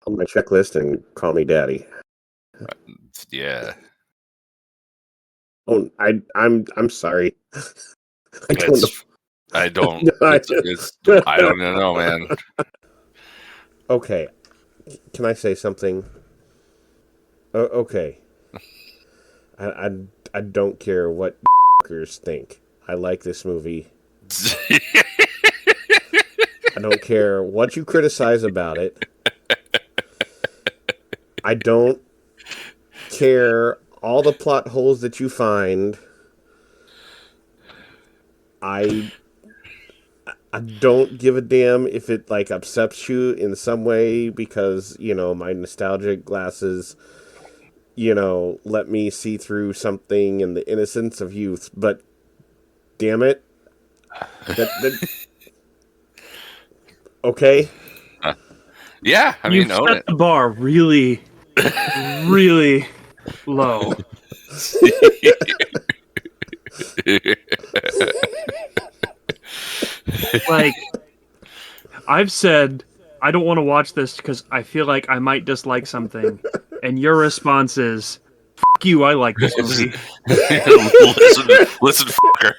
on my checklist and call me daddy. Yeah. Oh, I'm sorry. I don't know. I don't. I don't know, man. Okay, can I say something? Okay, I don't care what think. I like this movie. I don't care what you criticize about it. I don't care all the plot holes that you find. I don't give a damn if it like upsets you in some way because, my nostalgic glasses, let me see through something in the innocence of youth. But damn it. Okay. Yeah, I mean, you've set the bar really, really low. Like, I've said, I don't want to watch this because I feel like I might dislike something. And your response is, F you, I like this movie. listen, fucker.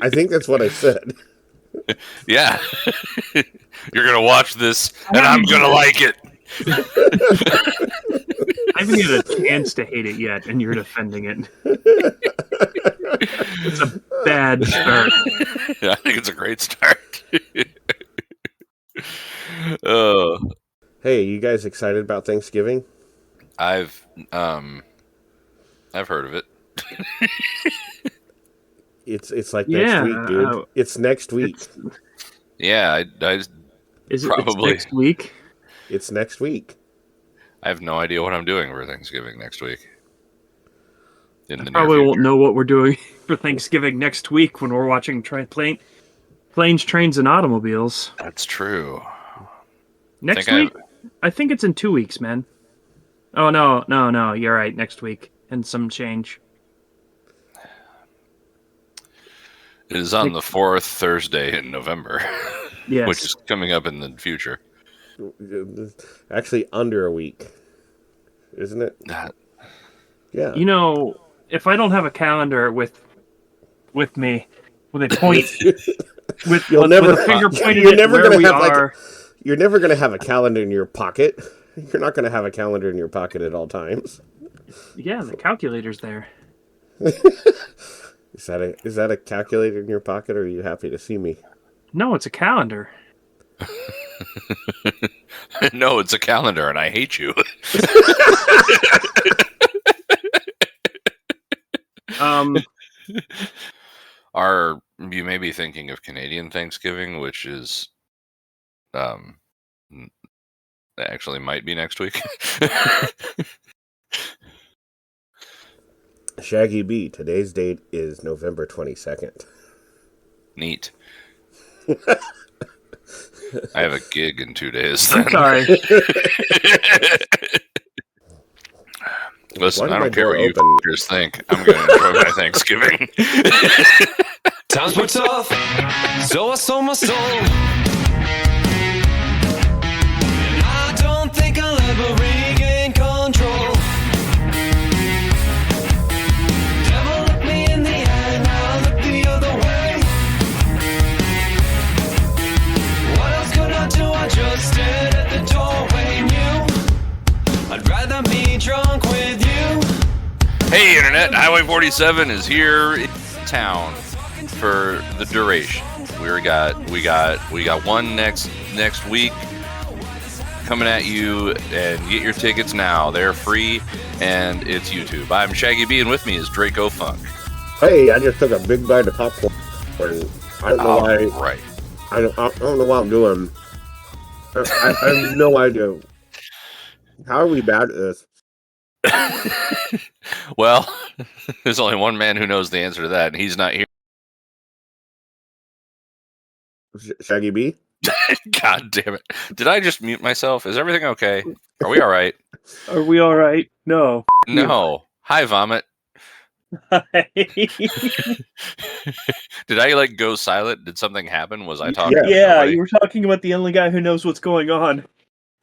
I think that's what I said. Yeah. You're going to watch this, and I'm going to like it. I haven't had a chance to hate it yet, and you're defending it. It's a bad start. I think it's a great start. Hey, you guys excited about Thanksgiving? I've heard of it. It's like next week, dude. It's next week. Yeah, Is it probably next week? It's next week. I have no idea what I'm doing for Thanksgiving next week. Probably won't know what we're doing for Thanksgiving next week when we're watching Planes, Trains, and Automobiles. That's true. Next week? I think it's in 2 weeks, man. Oh, no. You're right. Next week. And some change. It is on the 4th Thursday in November. Yes. Which is coming up in the future. Actually, under a week. Isn't it? Yeah. If I don't have a calendar with me, with a point, with a finger pointing at where we are... You're never going to have a calendar in your pocket. You're not going to have a calendar in your pocket at all times. Yeah, the calculator's there. Is that a calculator in your pocket, or are you happy to see me? No, it's a calendar. No, it's a calendar, and I hate you. You may be thinking of Canadian Thanksgiving, which is actually might be next week. Shaggy B, today's date is November 22nd. Neat. I have a gig in 2 days. Then. Sorry. Listen, I don't care what you f***ers think. I'm going to enjoy my Thanksgiving. Times were tough, so I sold my soul. And I don't think I'll ever regain control. Devil looked me in the eye, now I look the other way. What else could I do? I just stood at the doorway and knew I'd rather be drunk with you. Hey, Internet, Highway 47 is here in town for the duration. We got one next week coming at you, and get your tickets now. They're free, and it's YouTube. I'm Shaggy B, and with me is Draco Funk. Hey, I just took a big bite of popcorn. I don't know why. Right. I don't know what I'm doing. I have no idea. How are we bad at this? Well, there's only one man who knows the answer to that, and he's not here. Shaggy B? God damn it. Did I just mute myself? Is everything okay? Are we all right? Are we all right? No. No. Hi, Vomit. Did I go silent? Did something happen? Was I talking? Yeah, you were talking about the only guy who knows what's going on.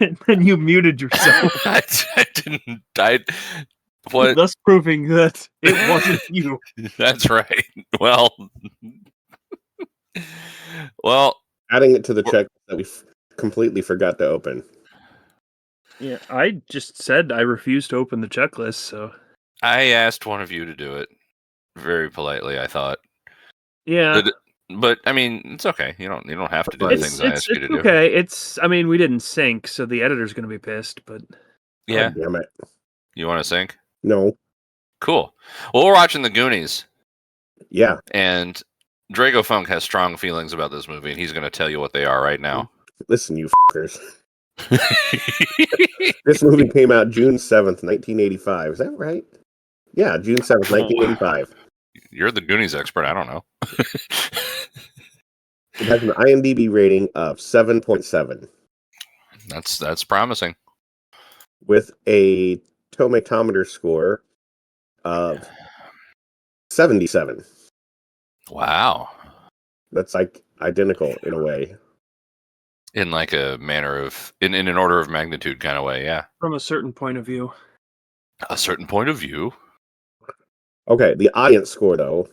And then you muted yourself, I didn't. What? thus proving that it wasn't you. That's right. Well, Adding it to the check that we completely forgot to open. Yeah, I just said I refused to open the checklist, so I asked one of you to do it very politely. I thought, yeah. but I mean, it's okay. You don't have to do the things I asked you to do. Okay. I mean, we didn't sync, so the editor's going to be pissed. But Yeah. God damn it. You want to sync? No. Cool. Well, we're watching the Goonies. Yeah. And Drago Funk has strong feelings about this movie, and he's going to tell you what they are right now. Listen, you fuckers. This movie came out June 7th, 1985. Is that right? Yeah, June 7th, 1985. You're the Goonies expert. I don't know. It has an IMDb rating of 7.7. That's promising. With a tomatometer score of 77. Wow. That's like identical in a way. In like a manner of, in an order of magnitude kind of way, yeah. from a certain point of view, A certain point of view. Okay, the audience score, though,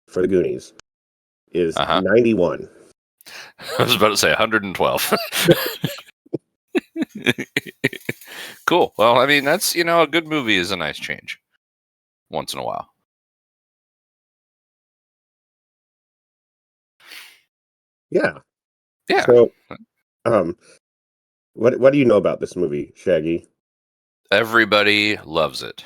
for the Goonies is 91. I was about to say 112. Cool. Well, I mean, that's, a good movie is a nice change. Once in a while. Yeah. Yeah. So, what do you know about this movie, Shaggy? Everybody loves it.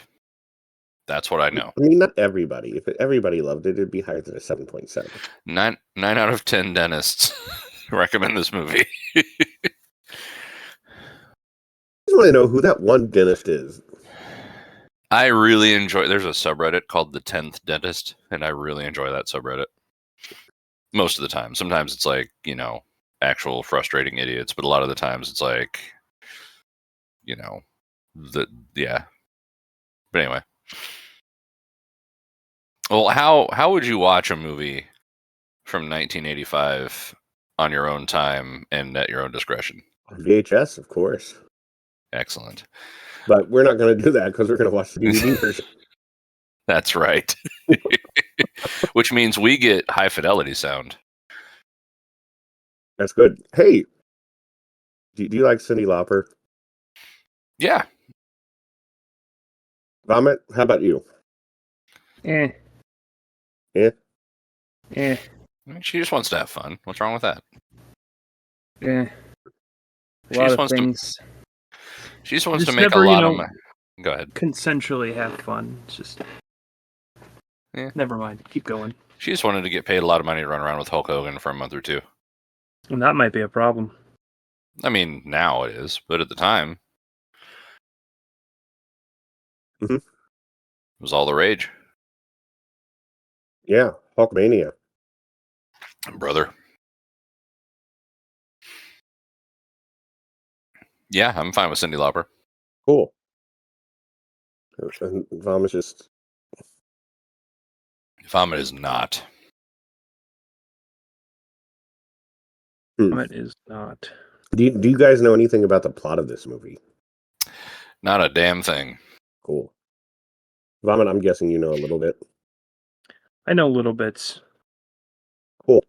That's what I know. I mean, not everybody. If everybody loved it, it'd be higher than a 7.7. 9 out of 10 dentists recommend this movie. I just want to know who that one dentist is. I really enjoy. There's a subreddit called The 10th Dentist, and I really enjoy that subreddit. Most of the time. Sometimes it's like, actual frustrating idiots, but a lot of the times it's like, yeah. But anyway. Well, how would you watch a movie from 1985 on your own time and at your own discretion? VHS, of course. Excellent. But we're not going to do that because we're going to watch the DVD version. That's right. Which means we get high fidelity sound. That's good. Hey, do you like Cyndi Lauper? Yeah. Vomit, how about you? eh, Yeah? eh, I mean, she just wants to have fun. What's wrong with that? eh. A She lot just of wants things. She just wants Just to make never, a lot of money. Go ahead. Consensually have fun. It's just. Yeah. Never mind. Keep going. She just wanted to get paid a lot of money to run around with Hulk Hogan for a month or two. And that might be a problem. I mean, now it is, but at the time, Mhm. It was all the rage. Yeah, Hulkmania. Brother. Yeah, I'm fine with Cyndi Lauper. Cool. And Vomit's just... Vomit is not. It is not. Do you guys know anything about the plot of this movie? Not a damn thing. Cool. Vomit, I'm guessing you know a little bit. I know little bits. Cool.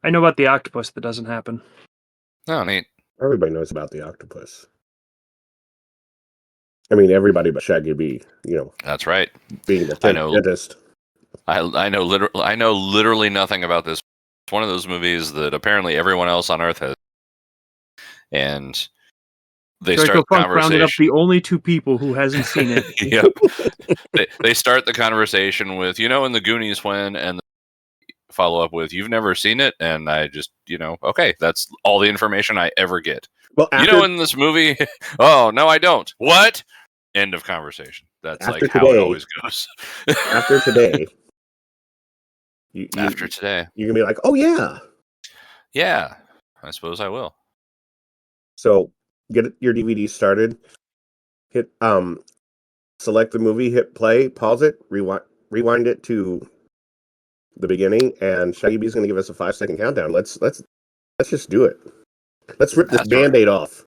I know about the octopus that doesn't happen. Oh, neat. Everybody knows about the octopus. I mean, everybody but Shaggy B, That's right. being the I know. dentist. I know literally nothing about this. It's one of those movies that apparently everyone else on Earth has. And they Draco start the Funk rounded up conversation. the only two people who hasn't seen it. Yep. They start the conversation with, in the Goonies when, and follow up with, you've never seen it? And I just, okay, that's all the information I ever get. Well, In this movie, oh, no, I don't. What? End of conversation. That's After like how it today- always goes. after today, After today. you're gonna be like, oh yeah. Yeah, I suppose I will. So get your DVD started. Hit select the movie, hit play, pause it, rewind it to the beginning, and Shaggy B's gonna give us a 5-second countdown. Let's just do it. Let's rip this That's right. Band-Aid off.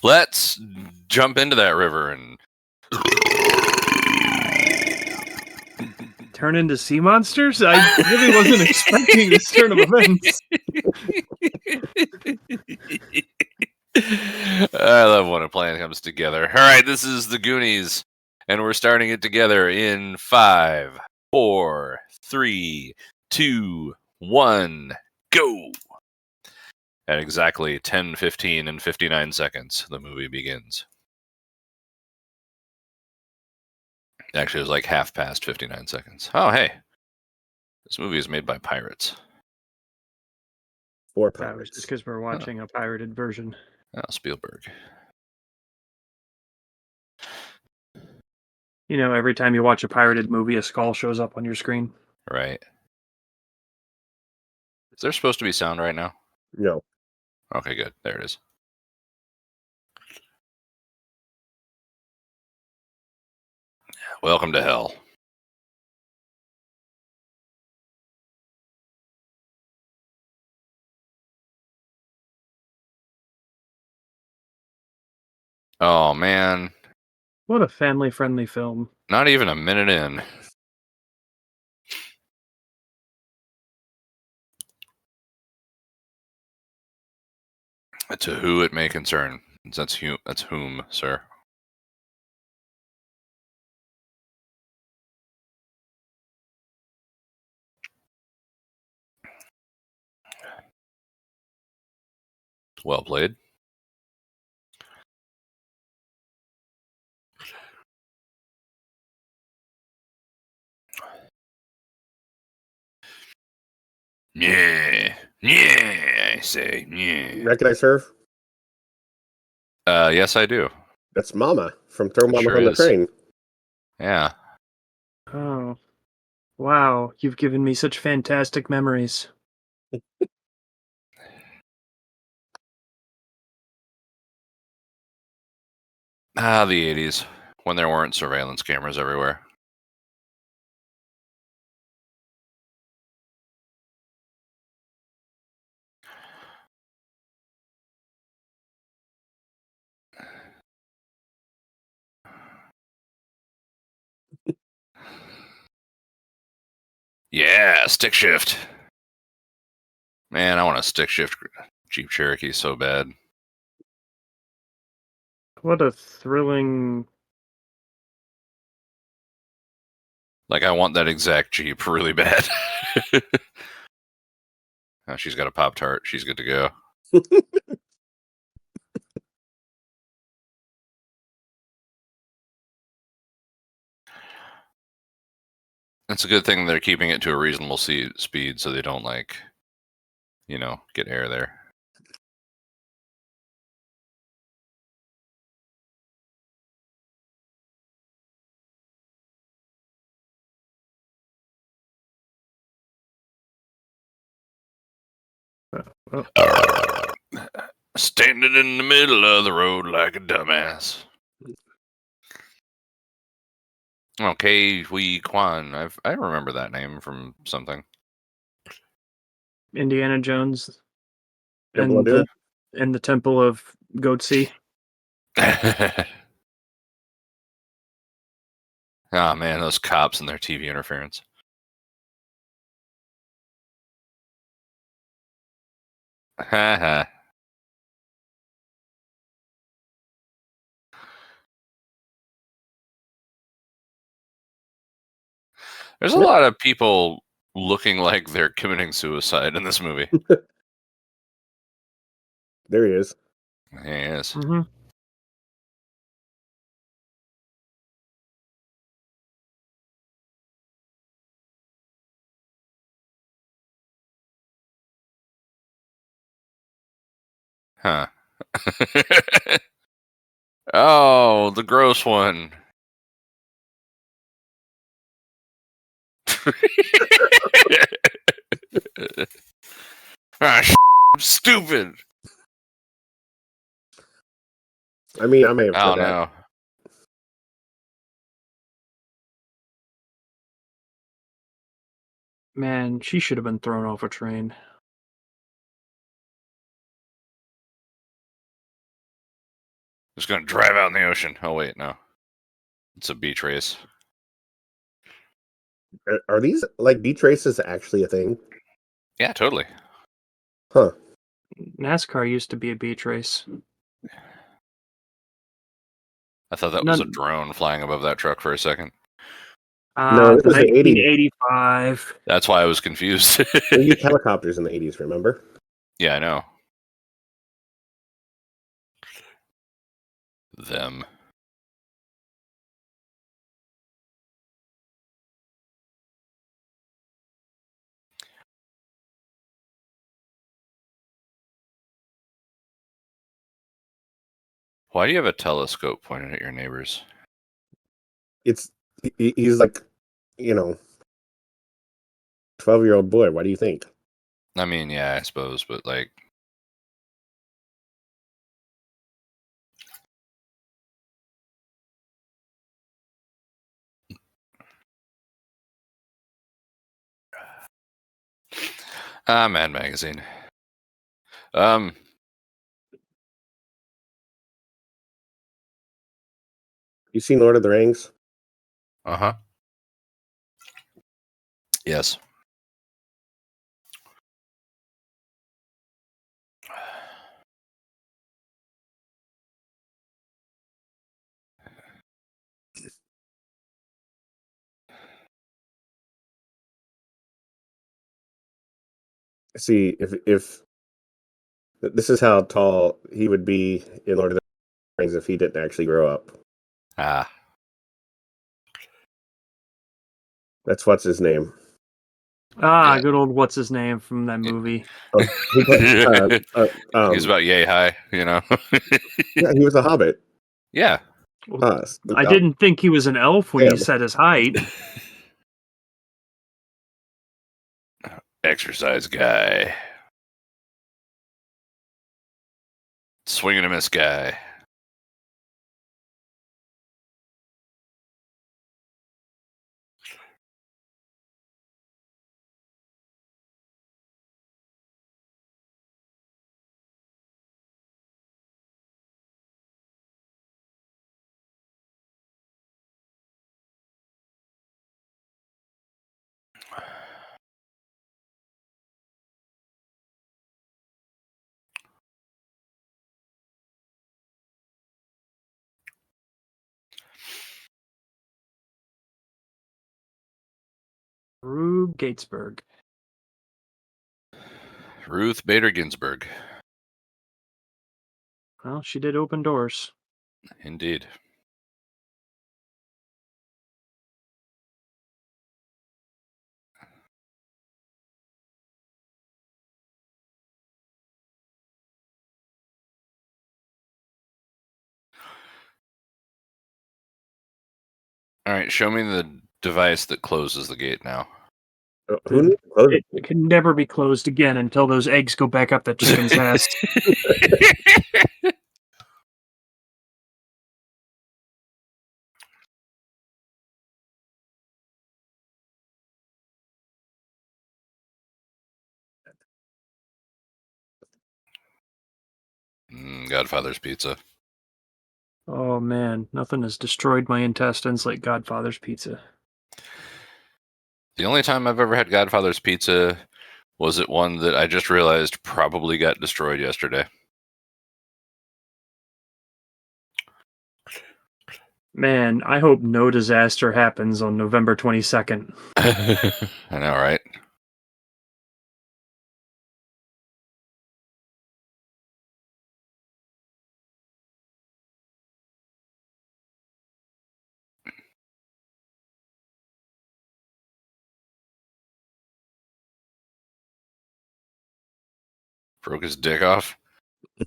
Let's jump into that river and Turn into sea monsters? I really wasn't expecting this turn of events. I love when a plan comes together. All right, this is the Goonies, and we're starting it together in 5, 4, 3, 2, 1, go. At exactly 10:15 and 59 seconds, the movie begins. Actually, it was like half past 59 seconds. Oh, hey. This movie is made by pirates. For That was pirates. just because we're watching a pirated version. Oh, Spielberg. You know, every time you watch a pirated movie, a skull shows up on your screen. Right. Is there supposed to be sound right now? No. Okay, good. There it is. Welcome to hell. Oh, man. What a family-friendly film. Not even a minute in. To who it may concern. That's whom, sir. Well played. Yeah. Yeah, I say. Yeah. Recognize her? Yes, I do. That's Mama from Throw It Mama sure from the is. Train. Yeah. Oh. Wow, you've given me such fantastic memories. Ah, the 80s. When there weren't surveillance cameras everywhere. Yeah, stick shift. Man, I want a stick shift Jeep Cherokee so bad. What a thrilling... Like, I want that exact Jeep really bad. Oh, she's got a Pop-Tart. She's good to go. It's a good thing they're keeping it to a reasonable speed so they don't, like, get air there. Standing in the middle of the road like a dumbass. Okay, Wee Kwan. I remember that name from something. Indiana Jones Temple of and Doom? the Temple of Goatsea. Oh man, those cops and their TV interference. Haha. There's a lot of people looking like they're committing suicide in this movie. There he is. Yes. Mm-hmm. Huh. Oh, the gross one. Ah, stupid. I mean, I may have Oh said that. no. Man, she should have been thrown off a train. Just gonna drive out in the ocean. Oh wait, no, it's a beach race. Are these like beach races actually a thing? Yeah, totally. Huh? NASCAR used to be a beach race. I thought that was a None. drone flying above that truck for a second. No, this was the 80s. 1985. That's why I was confused. They used helicopters in the 80s. Remember? Yeah, I know. Them. Why do you have a telescope pointed at your neighbors? He's like, 12-year-old boy. What do you think? I mean, yeah, I suppose, but like, Mad Magazine. You seen Lord of the Rings? Uh-huh. Yes. See, if this is how tall he would be in Lord of the Rings if he didn't actually grow up. Ah. That's what's his name. Yeah. Good old what's his name from that movie. Oh, he played, He's about yay high, you know? yeah, he was a Hobbit. Yeah. I didn't think he was an elf when he Damn. said his height. Exercise guy. Swing and a miss guy. Rube Gatesburg. Ruth Bader Ginsburg. Well, she did open doors. Indeed. All right, show me the device that closes the gate now. Who needs to close It can never be closed again until those eggs go back up the chicken's nest. Godfather's Pizza. Oh man, nothing has destroyed my intestines like Godfather's Pizza. The only time I've ever had Godfather's Pizza was at one that I just realized probably got destroyed yesterday. Man, I hope no disaster happens on November 22nd. I know, right? Broke his dick off?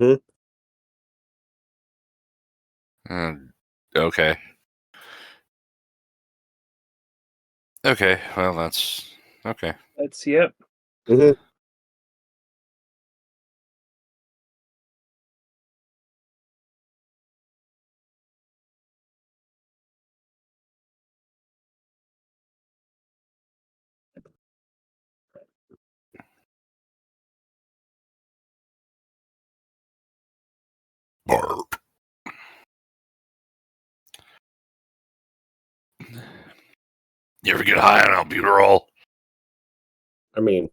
Mhm. Okay. Okay, well, that's... Okay. That's, yep. Mhm. Bark. You ever get high on albuterol? I mean,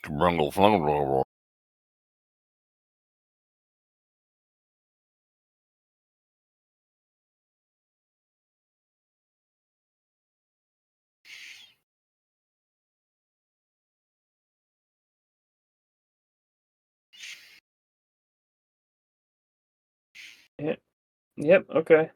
Rungle flungle. Yep. Okay.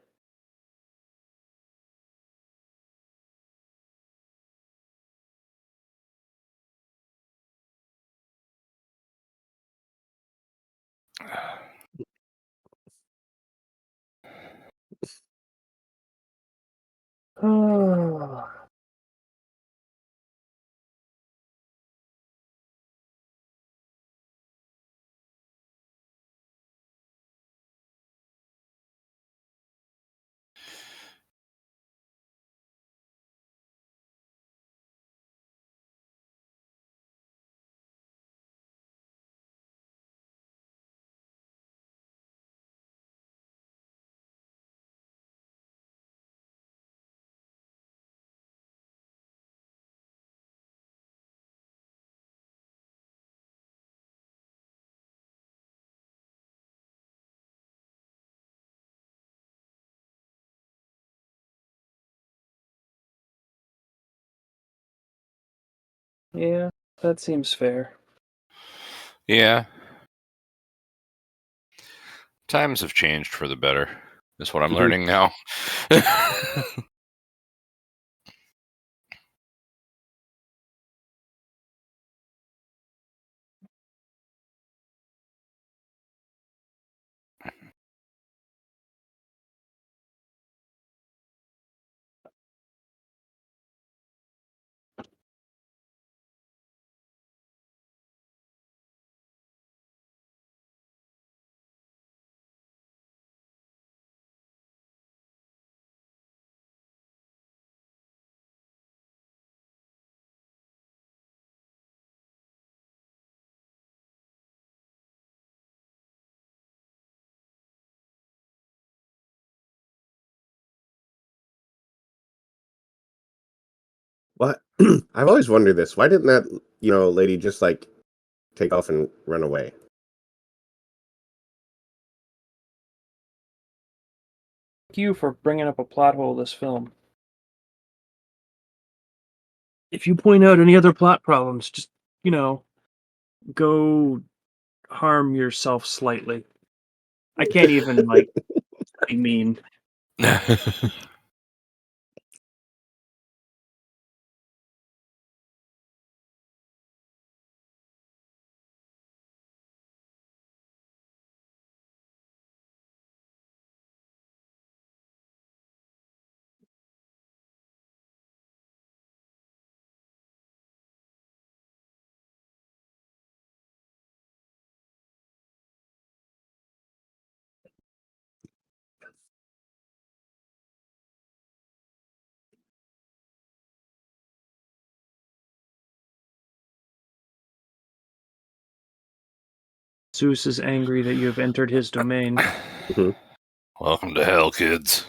Yeah, that seems fair. Yeah. Times have changed for the better. Is what I'm learning now. what? I've always wondered this. Why didn't that, lady just like take off and run away? Thank you for bringing up a plot hole of this film. If you point out any other plot problems, just, go harm yourself slightly. I can't even, be mean. Zeus is angry that you have entered his domain. Welcome to hell, kids.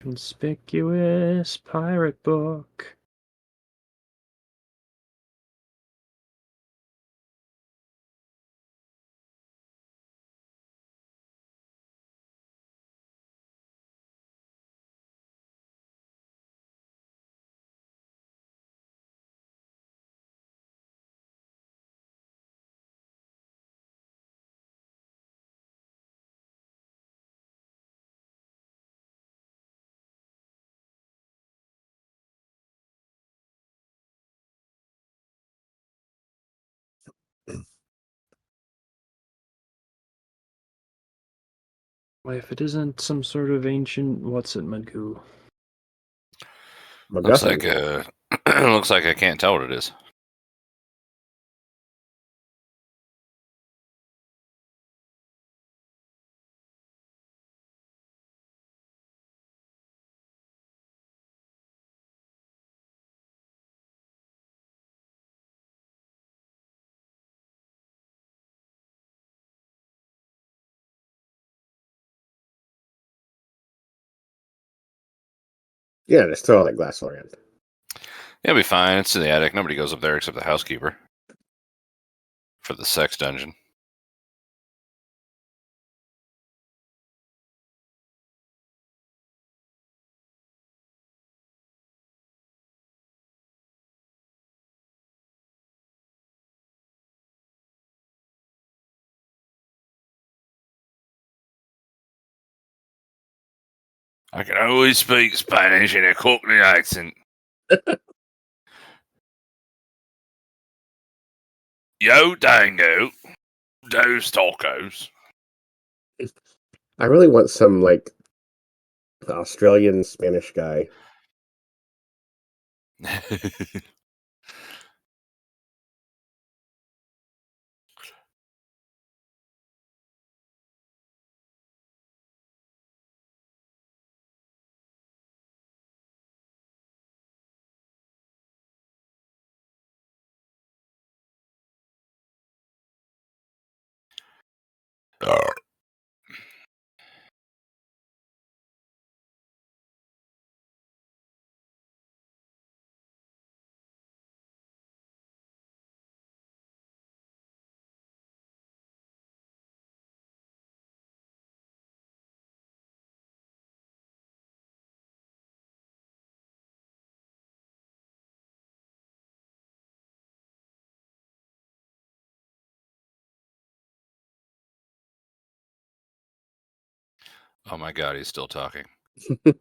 Conspicuous pirate book. Wait, if it isn't some sort of ancient, what's it, Magoo? Looks like MacGuffin. looks like I can't tell what it is. Yeah, just throw all that glass around. It'll be fine. It's in the attic. Nobody goes up there except the housekeeper for the sex dungeon. I can always speak Spanish in a Cockney accent. Yo, dango. Those tacos. I really want some like Australian Spanish guy. Oh my god, he's still talking. I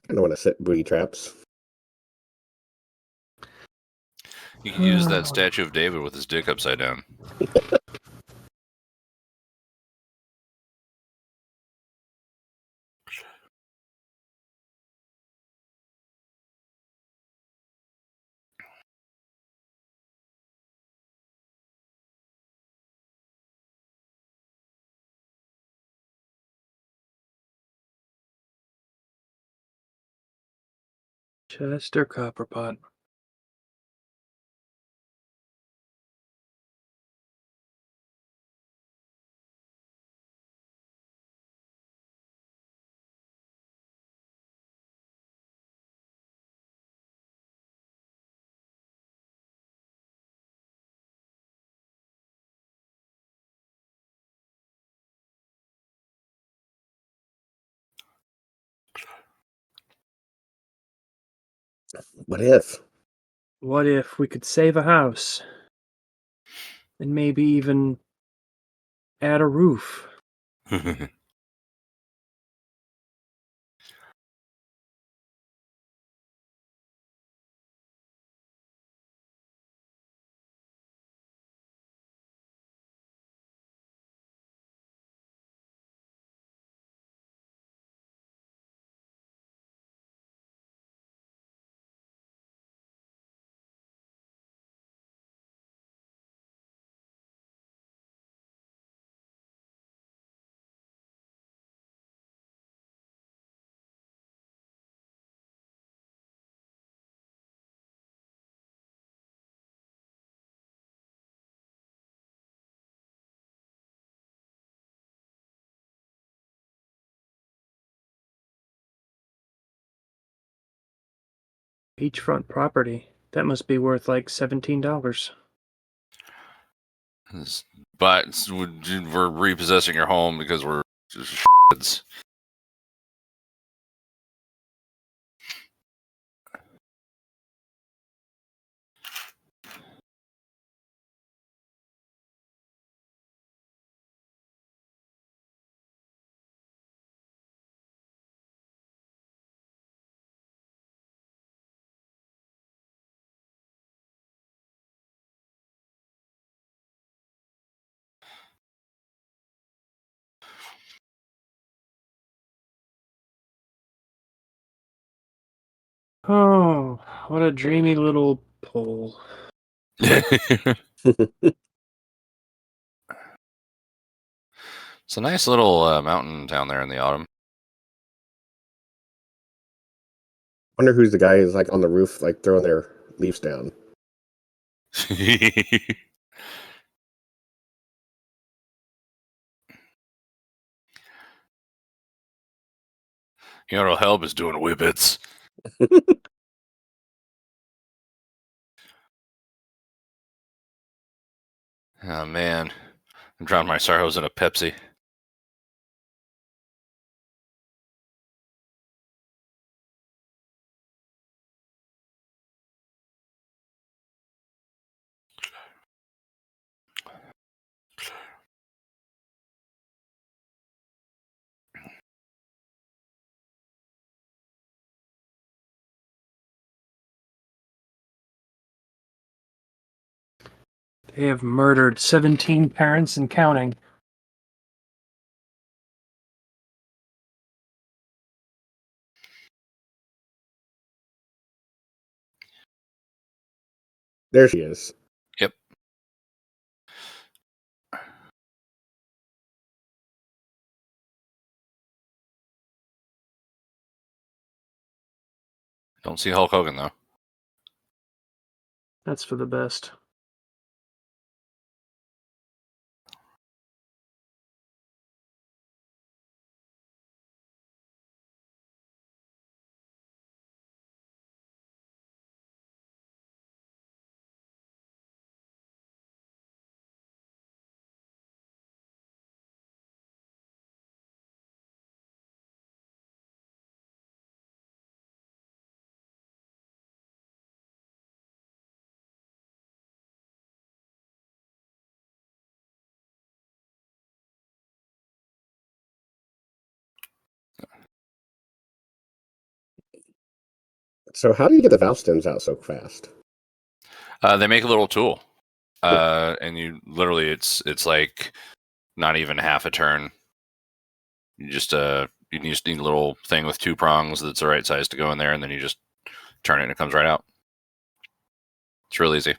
kind of want to set booty traps. You can use that statue of David with his dick upside down. Chester Copperpot. What if? What if we could save a house? And maybe even add a roof? Beachfront property. That must be worth like $17. But we're repossessing your home because we're just shits. Oh, what a dreamy little pole. It's a nice little mountain town there in the autumn. Wonder who's the guy who's like on the roof, like throwing their leaves down. You know what'll help is doing whippets. Oh man, I drowned my sorrows in a Pepsi. They have murdered 17 parents and counting. There she is. Yep. Don't see Hulk Hogan though. That's for the best. So how do you get the valve stems out so fast? They make a little tool, and you literally it's like not even half a turn. You just need a little thing with 2 prongs that's the right size to go in there, and then you just turn it and it comes right out. It's real easy.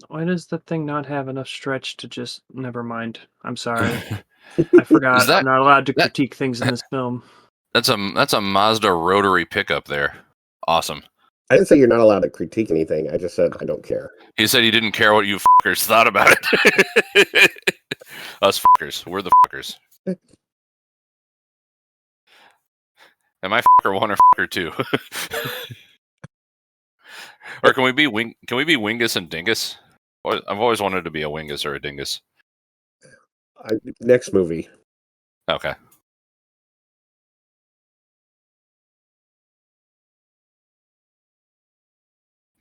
Why does that thing not have enough stretch to just... Never mind. I'm sorry. I forgot. Is that I'm not allowed to that critique things in this film. that's a Mazda rotary pickup there? Awesome. I didn't say you're not allowed to critique anything. I just said I don't care. He said he didn't care what you fuckers thought about it. Us fuckers, we're the fuckers. Am I fucker 1 or fucker 2? Or can we be Wingus and Dingus? I've always wanted to be a Wingus or a Dingus. Next movie. Okay.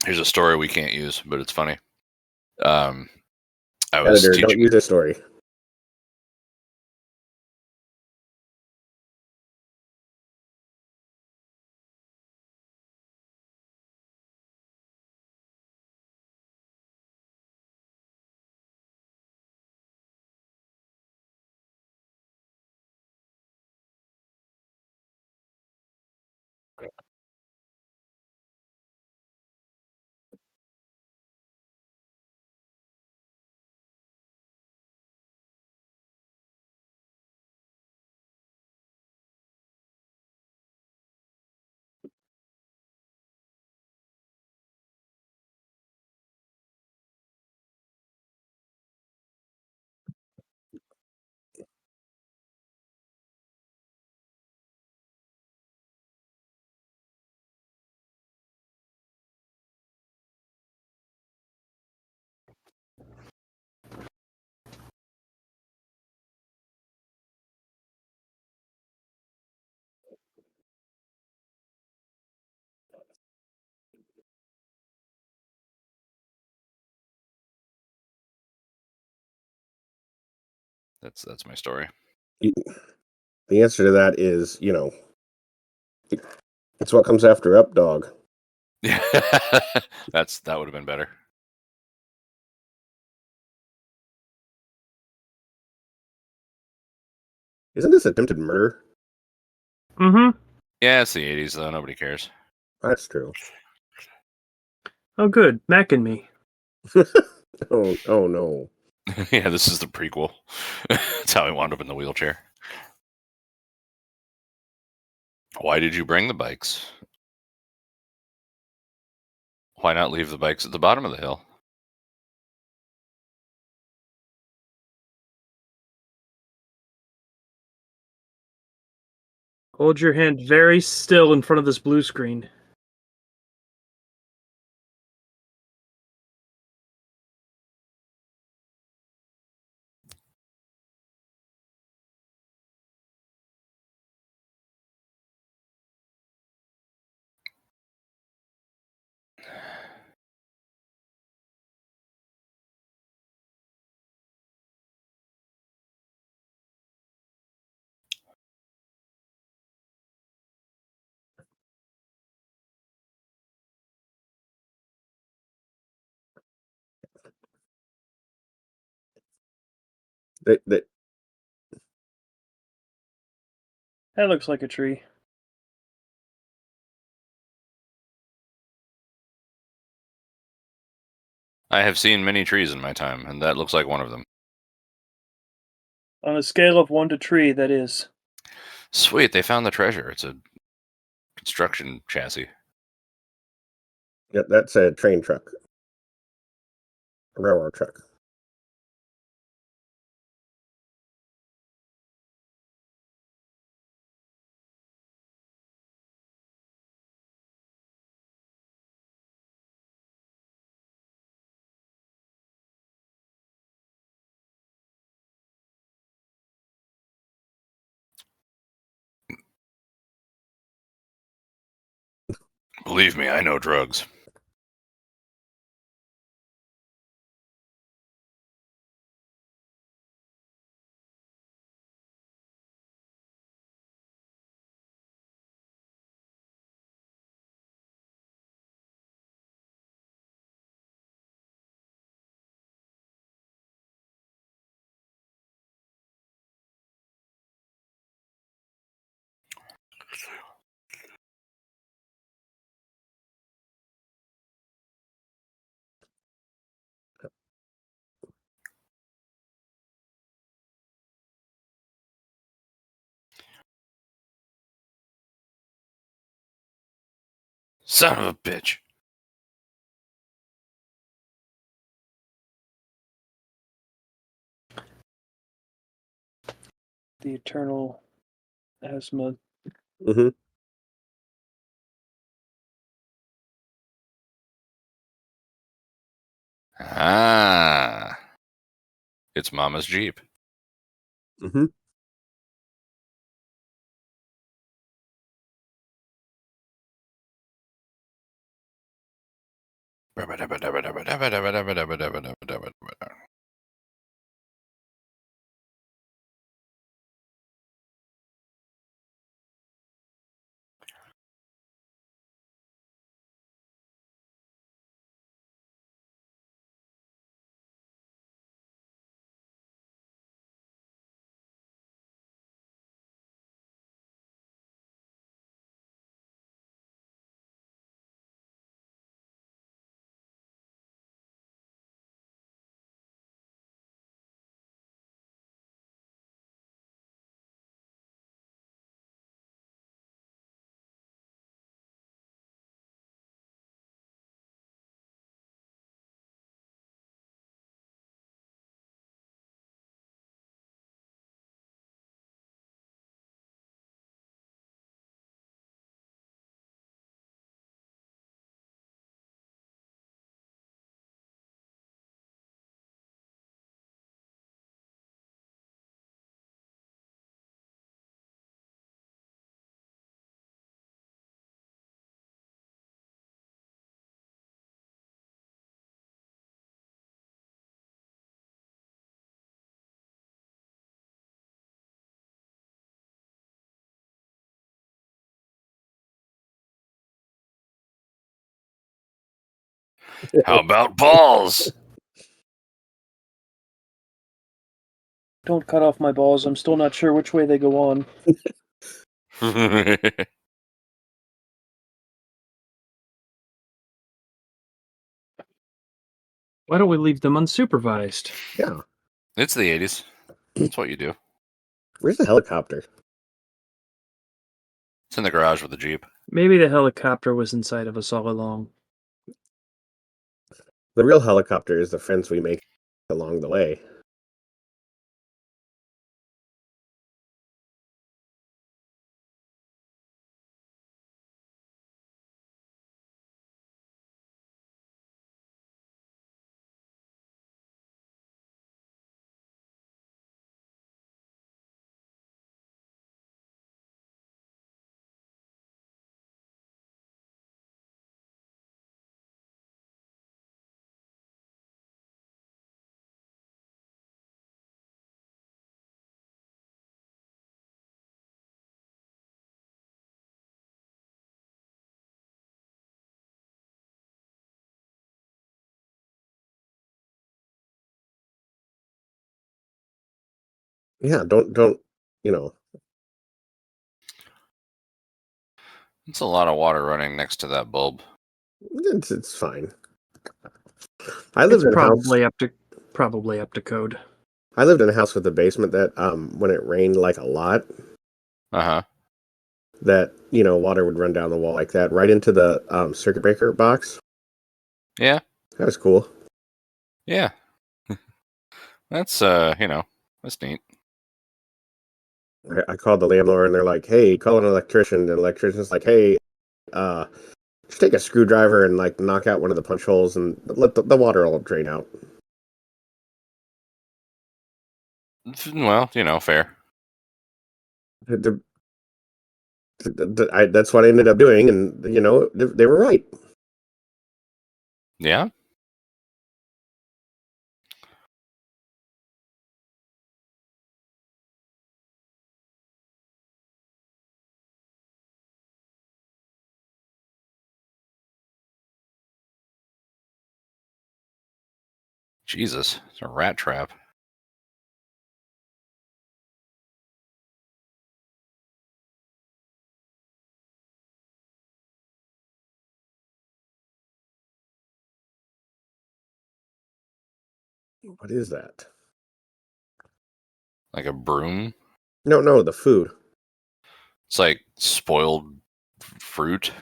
Here's a story we can't use, but it's funny. I was Editor, don't teaching. use this story. That's my story. The answer to that is, it's what comes after up, dog. Yeah, that would have been better. Isn't this attempted murder? Mm-hmm. Yeah, it's the 80s though. Nobody cares. That's true. Oh, good. Mac and me. Oh no. Yeah, this is the prequel. That's how he wound up in the wheelchair. Why did you bring the bikes? Why not leave the bikes at the bottom of the hill? Hold your hand very still in front of this blue screen. They, That looks like a tree. I have seen many trees in my time, and that looks like one of them. On a scale of 1 to tree, that is. Sweet, they found the treasure. It's a construction chassis. yeah, that's a train truck. A railroad truck. Believe me, I know drugs. Son of a bitch. The eternal asthma. Mm-hmm. Ah. It's Mama's Jeep. Mm-hmm. How about balls? Don't cut off my balls. I'm still not sure which way they go on. Why don't we leave them unsupervised? Yeah. It's the 80s. That's what you do. Where's the helicopter? It's in the garage with the Jeep. Maybe the helicopter was inside of us all along. The real helicopter is the friends we make along the way. Yeah, don't you know? It's a lot of water running next to that bulb. It's fine. I lived It's in a house. probably up to code. I lived in a house with a basement that, when it rained like a lot, Uh-huh. that water would run down the wall like that, right into the circuit breaker box. Yeah. That was cool. Yeah. That's, that's neat. I called the landlord, and they're like, "Hey, call an electrician." And the electrician's like, "Hey, just take a screwdriver and like knock out one of the punch holes, and let the water all drain out." Well, fair. That's what I ended up doing, and they were right. Yeah. Jesus, it's a rat trap. What is that? Like a broom. No, the food. It's like spoiled fruit.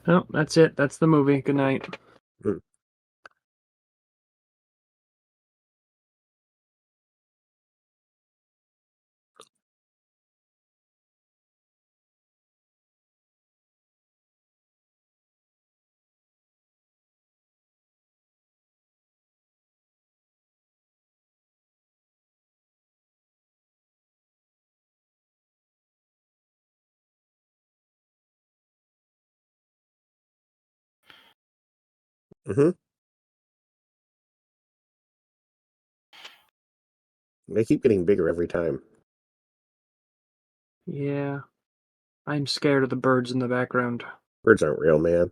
Oh, that's it. That's the movie. Good night. Hmm. Mm-hmm. They keep getting bigger every time. Yeah. I'm scared of the birds in the background. Birds aren't real, man.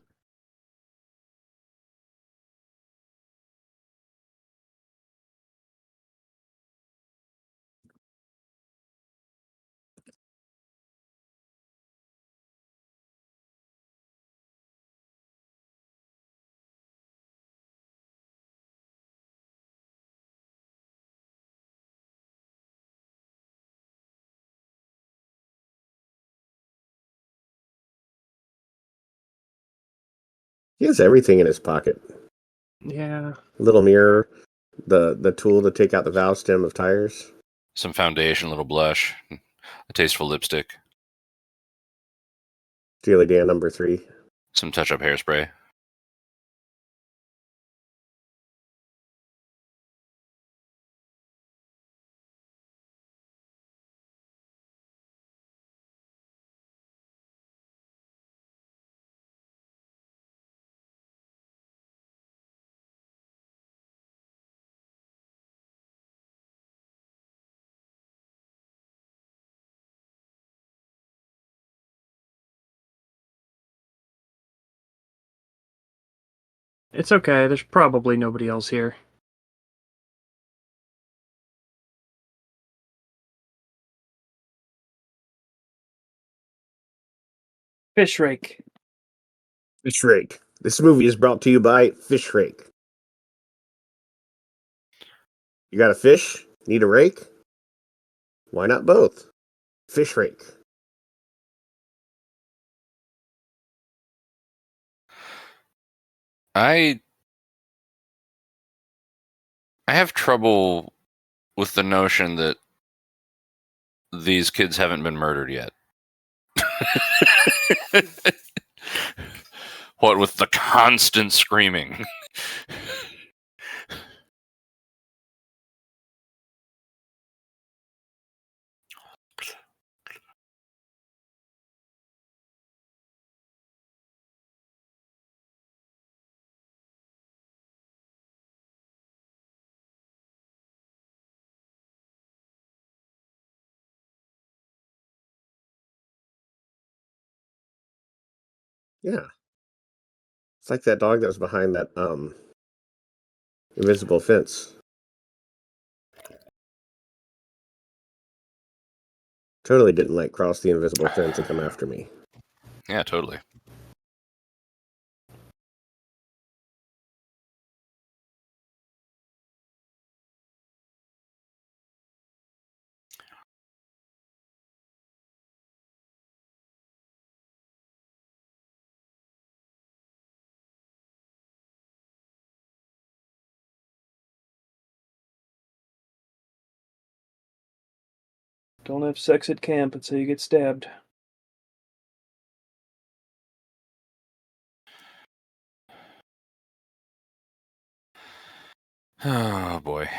He has everything in his pocket. Yeah. Little mirror, the tool to take out the valve stem of tires. Some foundation, a little blush, a tasteful lipstick, Steely Dan number 3. some touch-up hairspray. It's okay. There's probably nobody else here. Fish rake. Fish Rake. This movie is brought to you by Fish Rake. You got a fish? Need a rake? Why not both? Fish Rake. I have trouble with the notion that these kids haven't been murdered yet. What with the constant screaming? Yeah. It's like that dog that was behind that invisible fence. Totally didn't like cross the invisible fence and come after me. Yeah, totally. Don't have sex at camp until you get stabbed. Oh boy.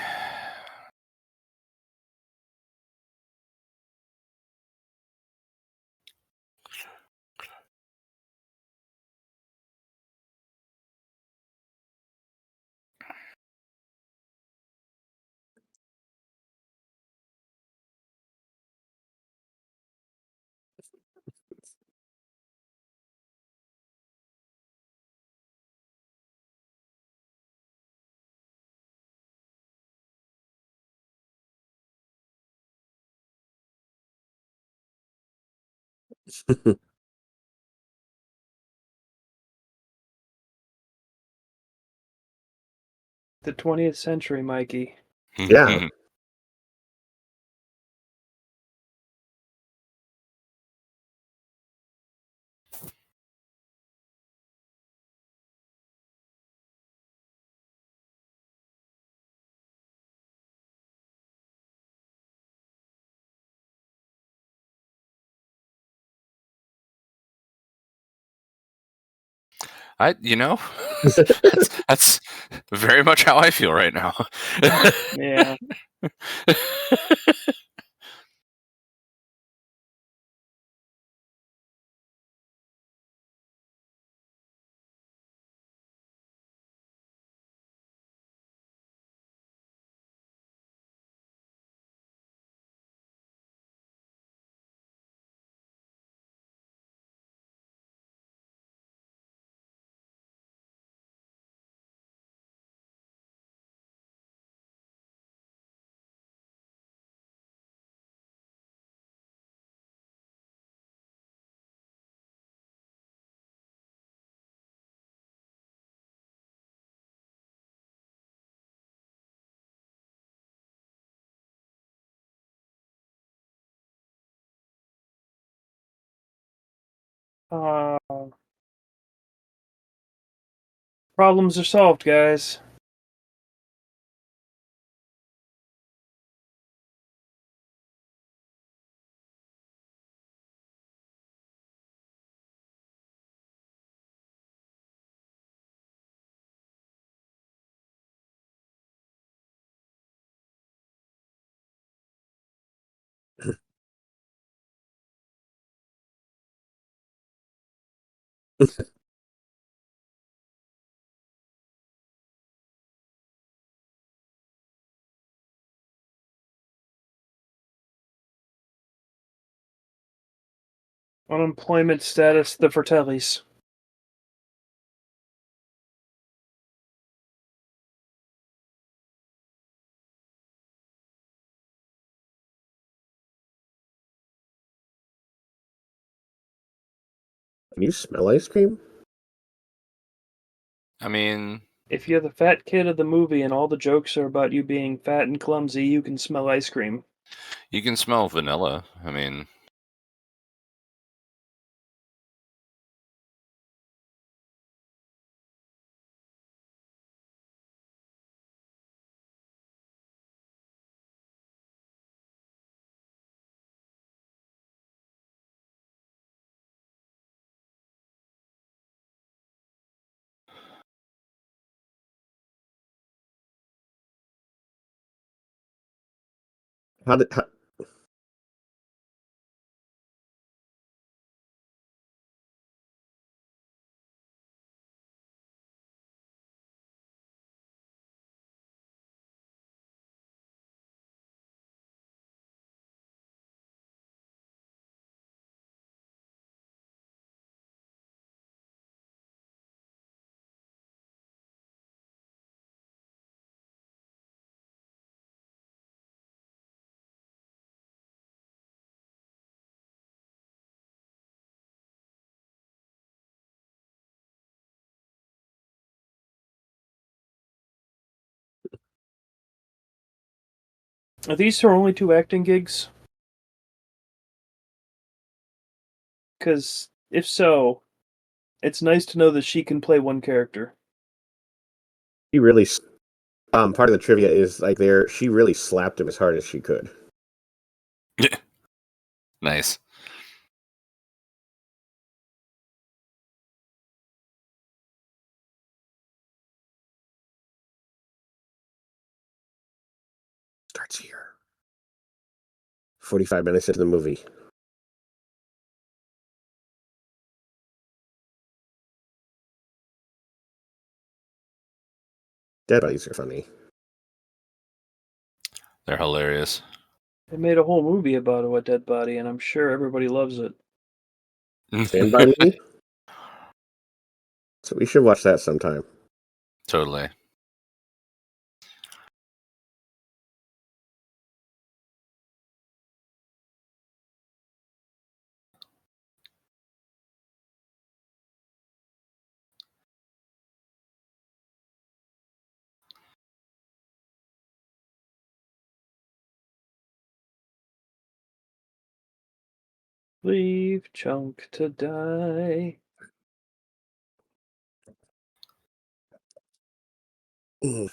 The 20th century, Mikey. Yeah. That's very much how I feel right now. Yeah. Uh, Problems are solved, guys. Unemployment status, the Fratellis. Can you smell ice cream? I mean, If you're the fat kid of the movie and all the jokes are about you being fat and clumsy, you can smell ice cream. you can smell vanilla. I mean, How did? How, Are these her only two acting gigs? Because if so, it's nice to know that she can play one character. he really. Part of the trivia is like there. She really slapped him as hard as she could. nice. Starts here. 45 minutes into the movie. Dead bodies are funny. They're hilarious. They made a whole movie about a dead body, and I'm sure everybody loves it. Stand by Me. So we should watch that sometime. Totally. Leave Chunk to die. Mm.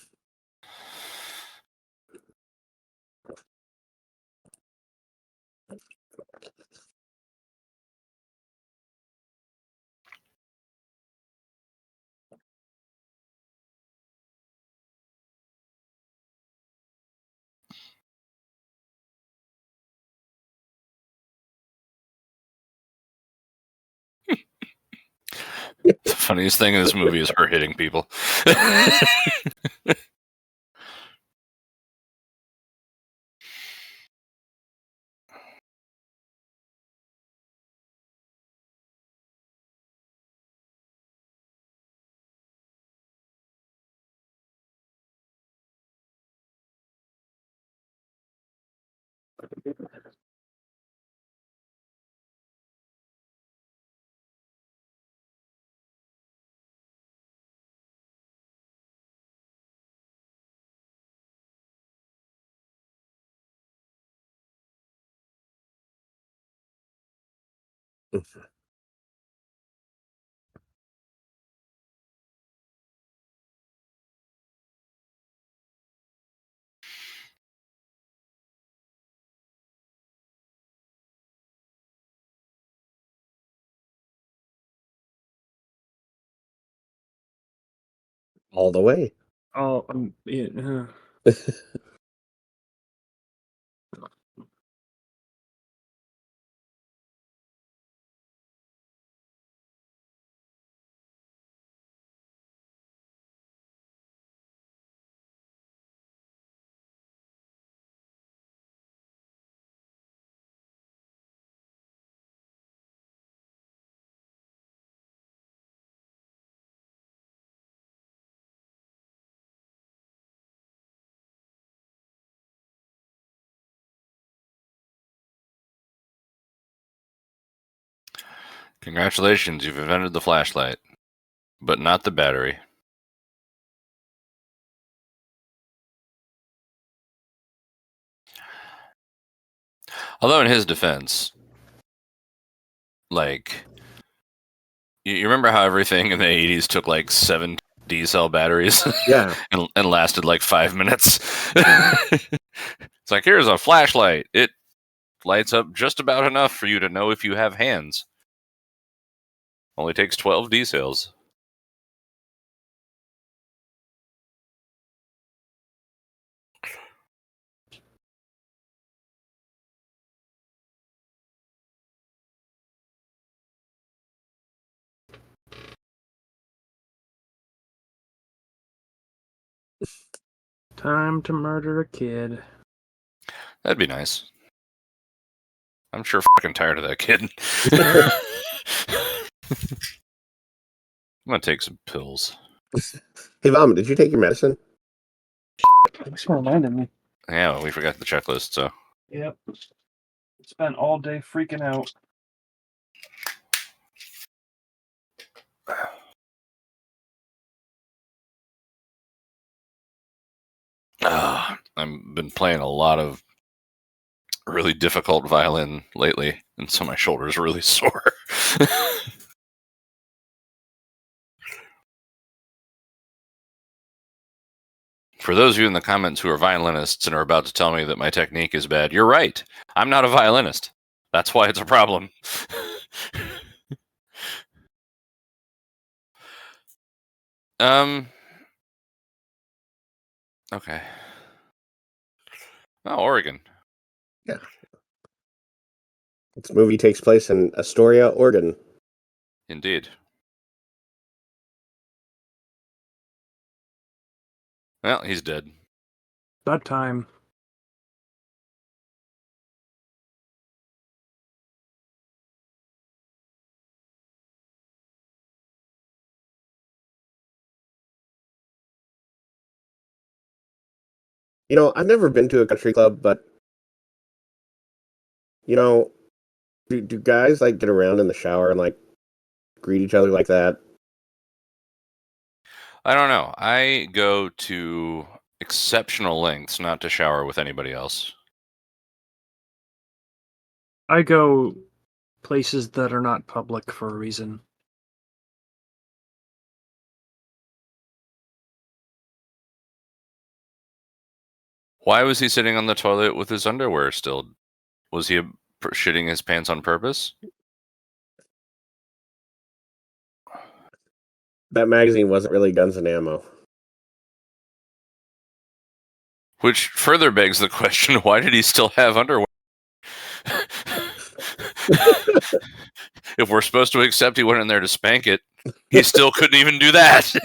The funniest thing in this movie is her hitting people. All the way. Oh, yeah. Congratulations, you've invented the flashlight, but not the battery. Although in his defense, like, you remember how everything in the 80s took like 7 D-cell batteries Yeah. and lasted like 5 minutes? It's like, here's a flashlight. It lights up just about enough for you to know if you have hands. Only takes 12 D-cells. Time to murder a kid. That'd be nice. I'm sure fucking tired of that kid. I'm gonna take some pills. Hey, Mom, did you take your medicine? Thanks for reminding me. Yeah, well, we forgot the checklist, so. Yep. Spent all day freaking out. I've been playing a lot of really difficult violin lately, and so my shoulder's really sore. For those of you in the comments who are violinists and are about to tell me that my technique is bad, you're right. I'm not a violinist. That's why it's a problem. Okay. Oh, Oregon. Yeah. This movie takes place in Astoria, Oregon. Indeed. Well, he's dead. That time. You know, I've never been to a country club, but, you know, do guys, like, get around in the shower and, like, greet each other like that? I don't know. I go to exceptional lengths not to shower with anybody else. I go places that are not public for a reason. Why was he sitting on the toilet with his underwear still? Was he shitting his pants on purpose? That magazine wasn't really Guns and Ammo. Which further begs the question, why did he still have underwear? If we're supposed to accept he went in there to spank it, he still couldn't even do that.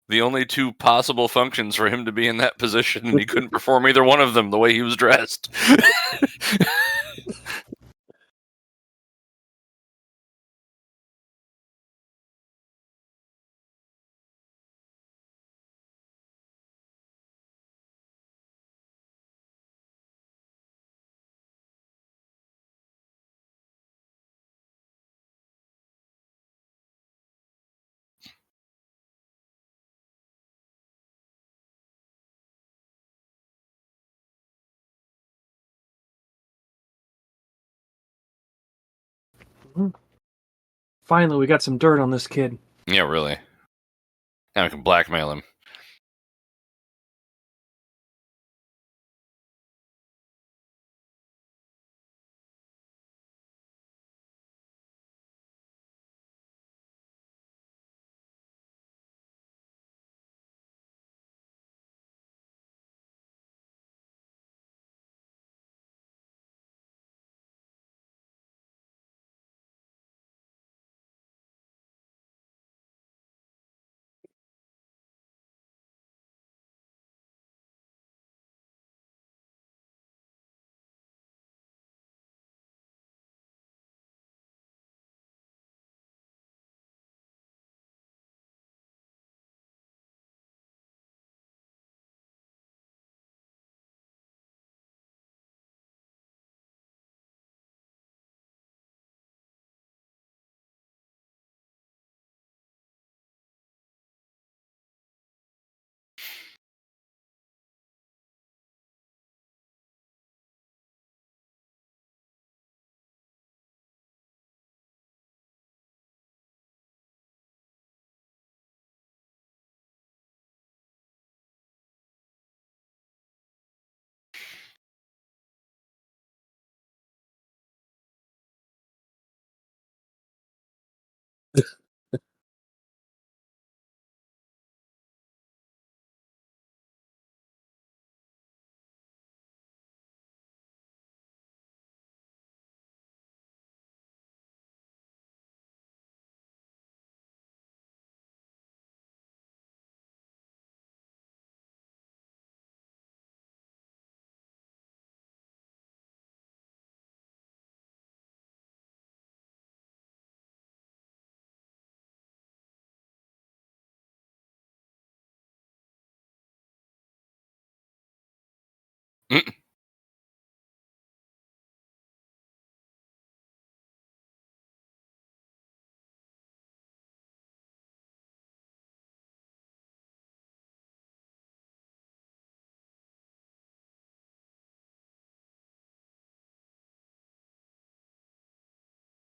The only 2 possible functions for him to be in that position, and he couldn't perform either one of them the way he was dressed. Finally, we got some dirt on this kid. Yeah, really. Now we can blackmail him.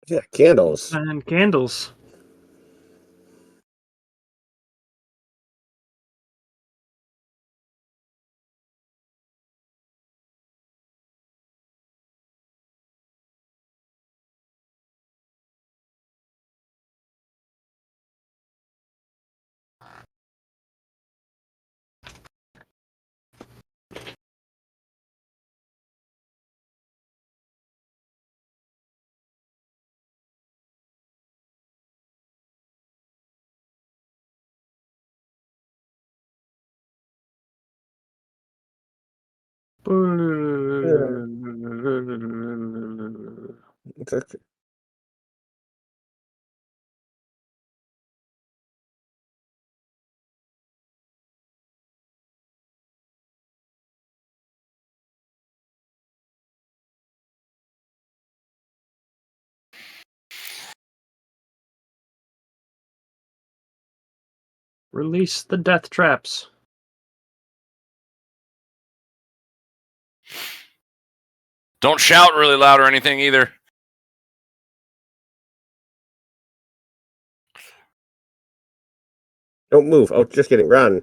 Yeah, candles. And candles. It's okay. Release the death traps. Don't shout really loud or anything either. Don't move. Oh, just kidding. Run.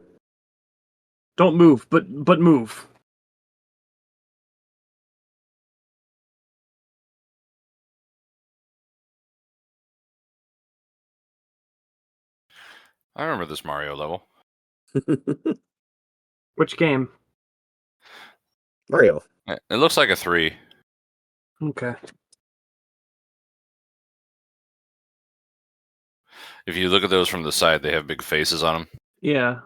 Don't move, but move. I remember this Mario level. Which game? Mario. It looks like a 3. Okay. If you look at those from the side, they have big faces on them. Yeah.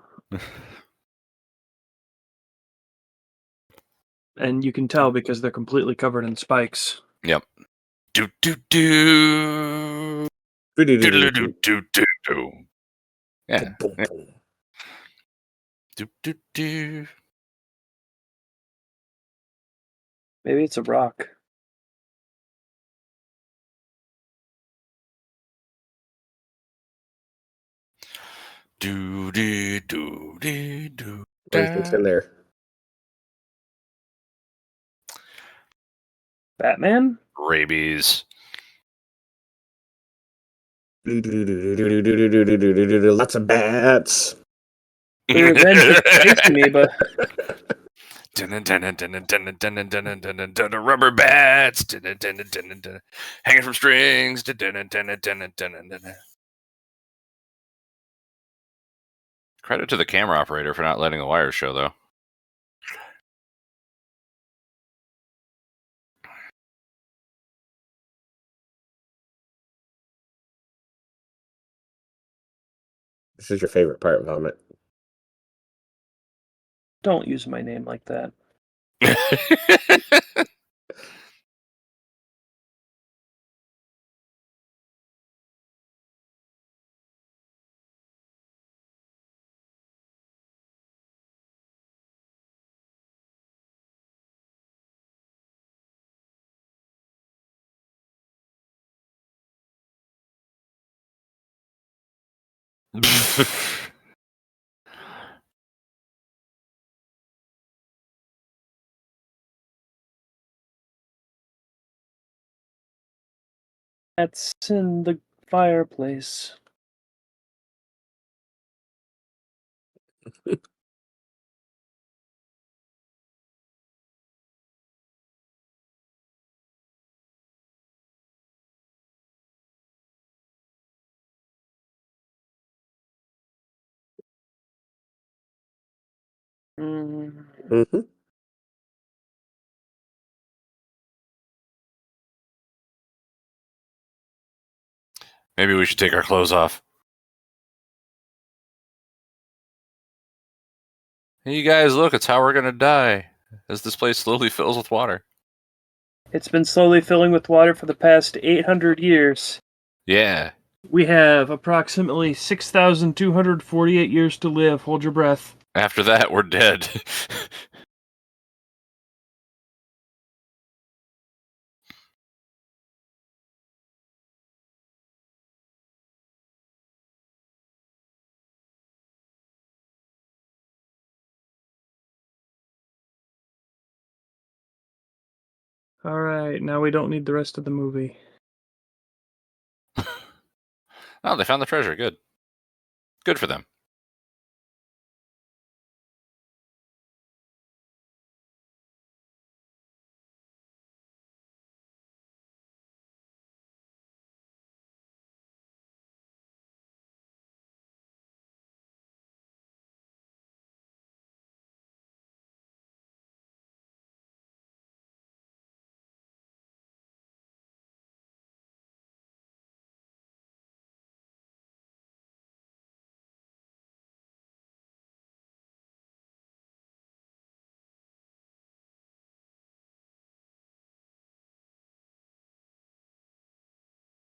And you can tell because they're completely covered in spikes. Yep. Do do do. Do do do do do do. Yeah. Boom, Yeah. boom. Do do do. Maybe it's a rock. Do do do do do. What do you think's in there? Batman? Rabies. Lots of bats. The revenge of chasing me, but Rubber bats. Hanging from strings. Credit to the camera operator for not letting the wires show, though. This is your favorite part, Vomit. don't use my name like that. That's in the fireplace. Mm-hmm. Maybe we should take our clothes off. Hey, you guys, look, it's how we're gonna die. As this place slowly fills with water. It's been slowly filling with water for the past 800 years. Yeah. We have approximately 6,248 years to live. Hold your breath. After that, we're dead. Alright, now we don't need the rest of the movie. Oh, they found the treasure. Good. Good for them.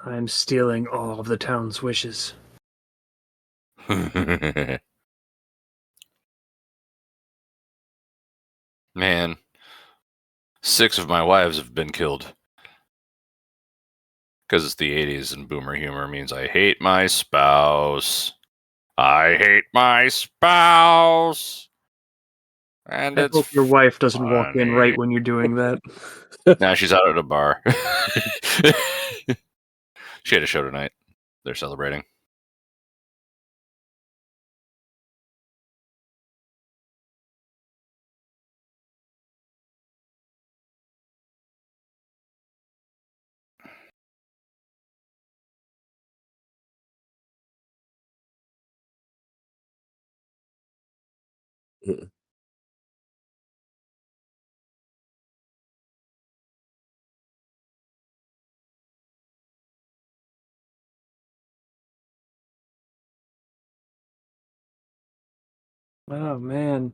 I'm stealing all of the town's wishes. Man, 6 of my wives have been killed. Because it's the 80s and boomer humor means I hate my spouse. I hate my spouse. And I it's hope your wife doesn't walk in funny. right when you're doing that. Now she's out at a bar. She had a show tonight. They're celebrating. Oh, man.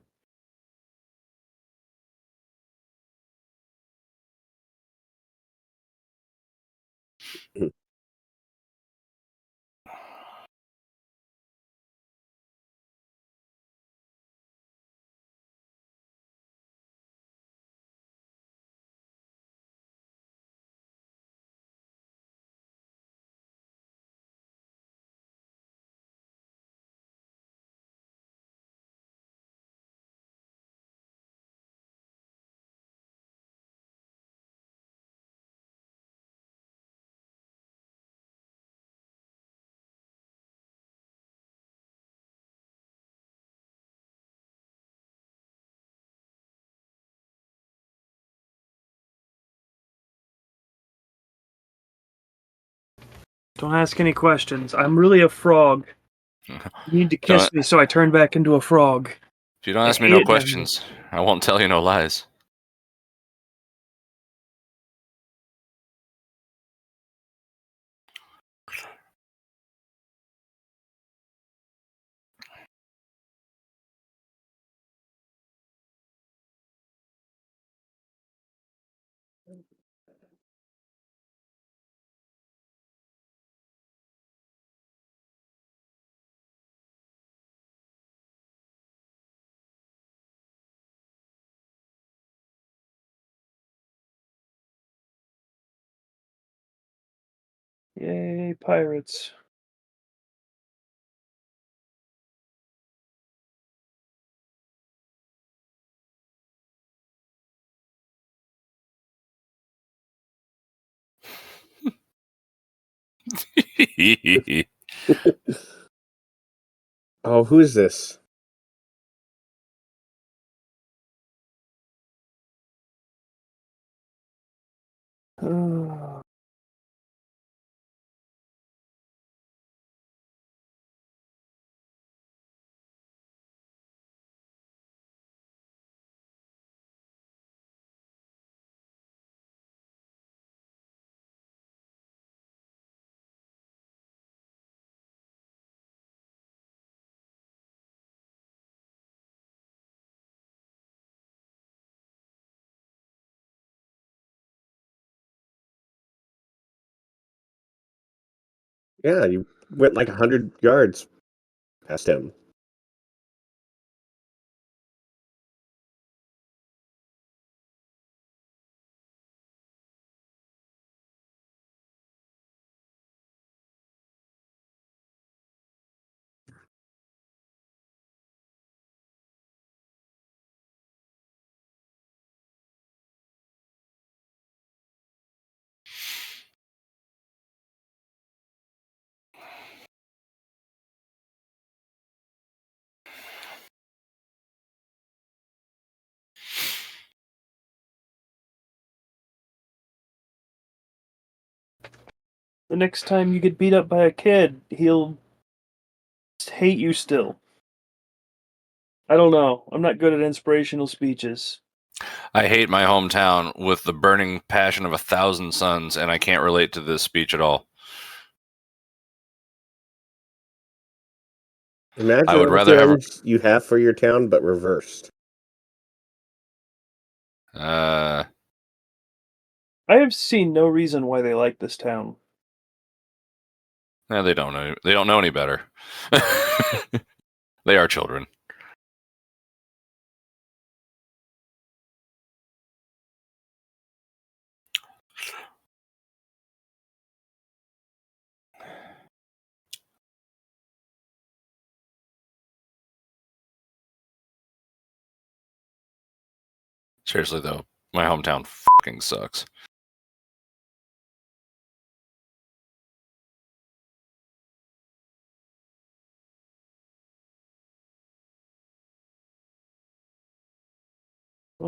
Don't ask any questions. I'm really a frog. You need to kiss Don't, me so I turn back into a frog. if you don't I ask me hate no it down here. questions, I won't tell you no lies. Yay, pirates. Oh, who is this? Oh. Yeah, you went like 100 yards past him. The next time you get beat up by a kid, he'll hate you still. I don't know. I'm not good at inspirational speeches. I hate my hometown with the burning passion of 1,000 suns, and I can't relate to this speech at all. Imagine I would all the rather have. feelings you have for your town, but reversed. Uh, I have seen no reason why they like this town. they don't know. They don't know any better. They are children. Seriously though, my hometown fucking sucks.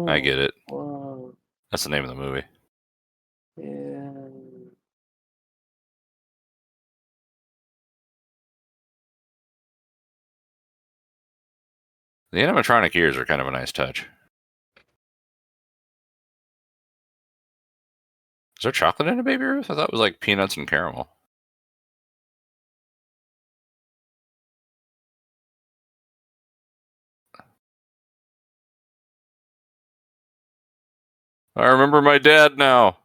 I get it. Wow. That's the name of the movie. Yeah. The animatronic ears are kind of a nice touch. Is there chocolate in a Baby Ruth? I thought it was like peanuts and caramel. I remember my dad now.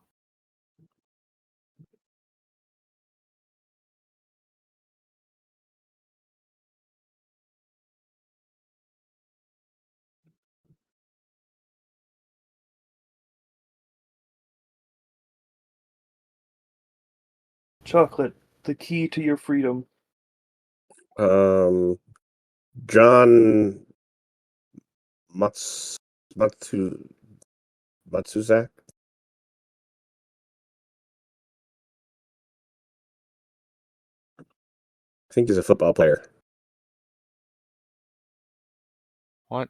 Chocolate, the key to your freedom. John Matsuzak. I think he's a football player. What?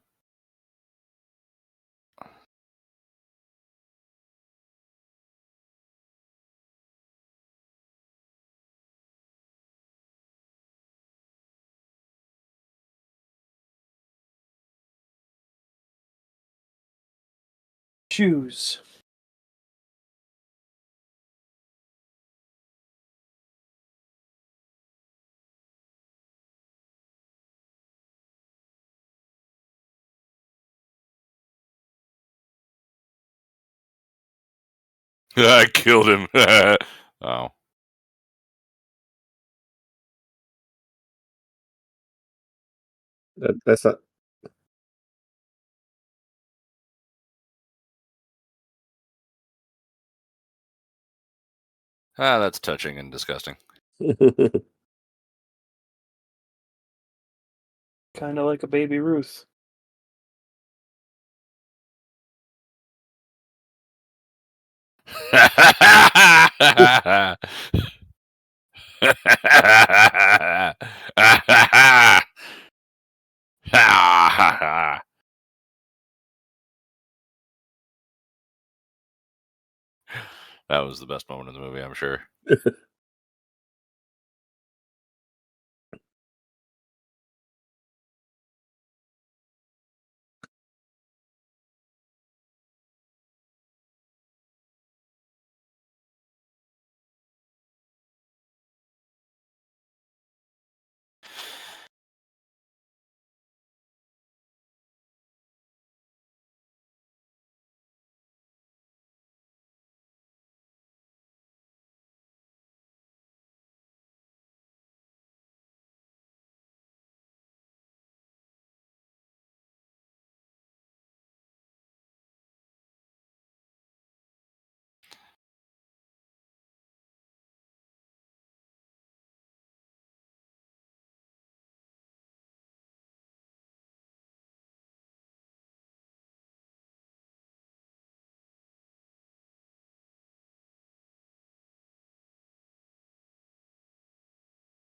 Shoes. I killed him. Oh. That's not. Ah, that's touching and disgusting. Kind of like a Baby Ruth. That was the best moment in the movie, I'm sure.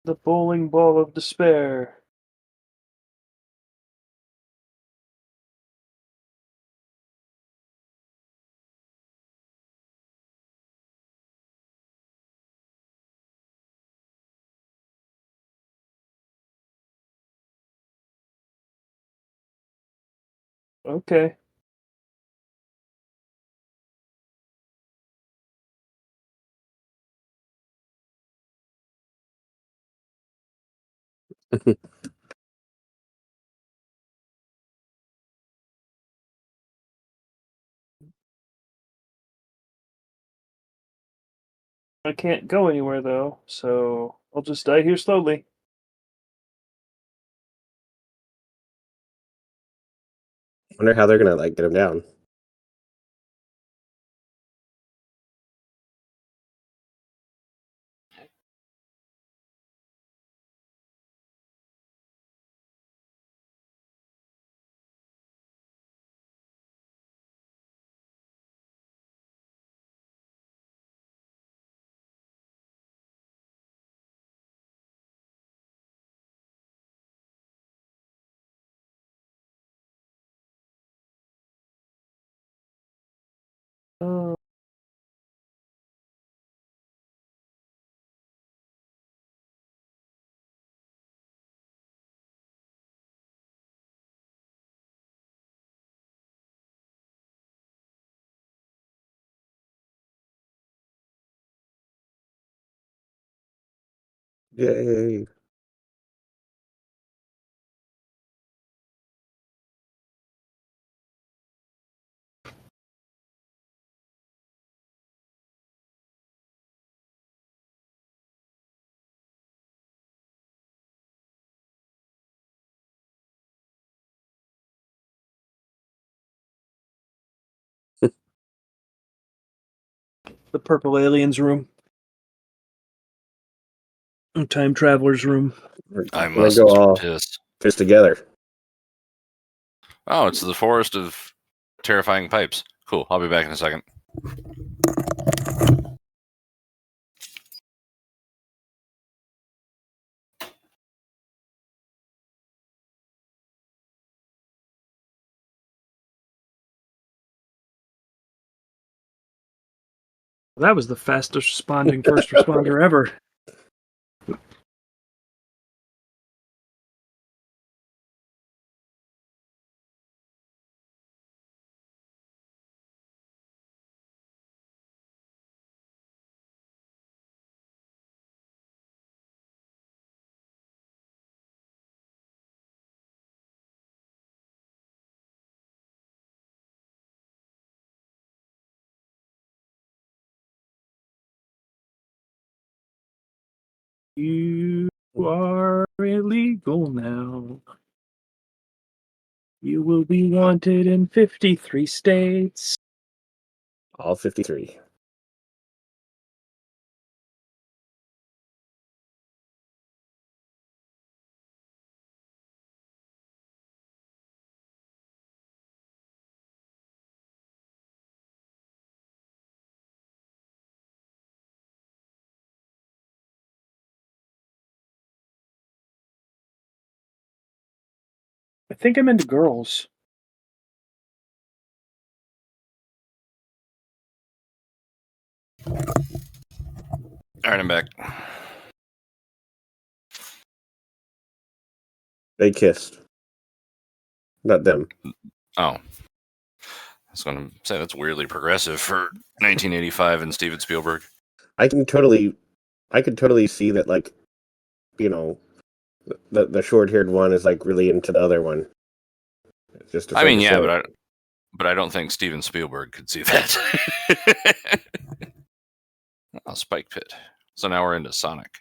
The bowling ball of despair. Okay. I can't go anywhere though, so I'll just die here slowly. Wonder how they're gonna like get him down. Oh, Yay! the purple aliens room. Time traveler's room. I We're gonna must go all piss. piss together. Oh, it's the forest of terrifying pipes. Cool. I'll be back in a second. That was the fastest responding first responder ever. You are illegal now. You will be wanted in 53 states. All 53. I think I'm into girls. All right, I'm back. They kissed. Not them. Oh. I was going to say that's weirdly progressive for 1985 and Steven Spielberg. I could totally see that, like, you know, the short haired one is like really into the other one. Just to I mean, focus yeah, there. but I don't think Steven Spielberg could see that. Oh, Spike Pit. So now we're into Sonic.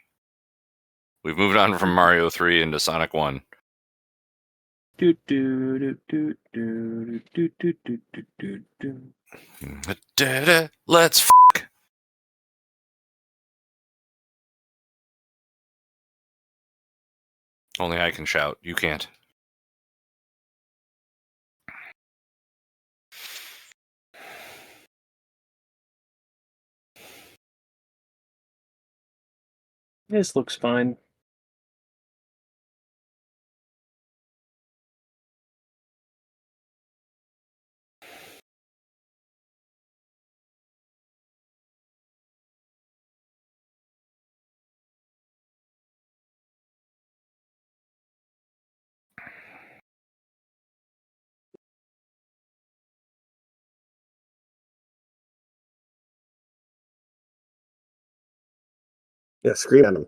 We've moved on from Mario 3 into Sonic 1. Do do do do do do do do do do do. Let's f**k. Only I can shout. You can't. This looks fine. Yeah, scream at him.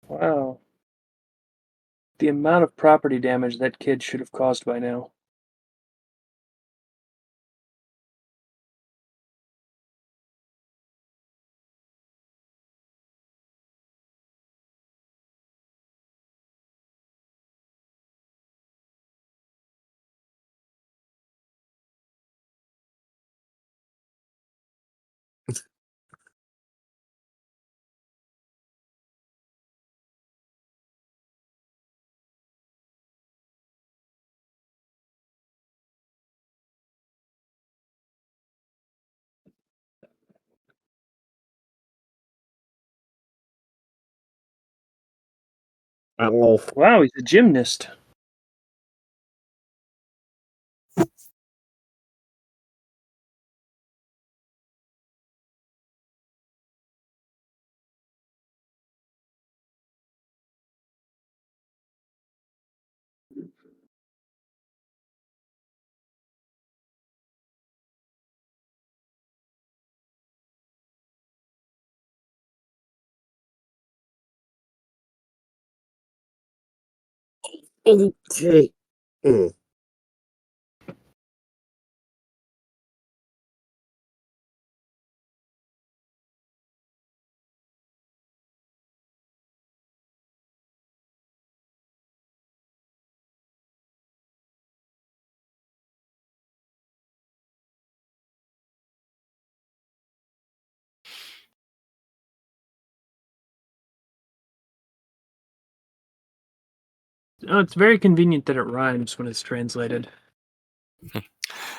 Wow. The amount of property damage that kid should have caused by now. Oh, Wow, he's a gymnast. okay. Mm. Oh, it's very convenient that it rhymes when it's translated.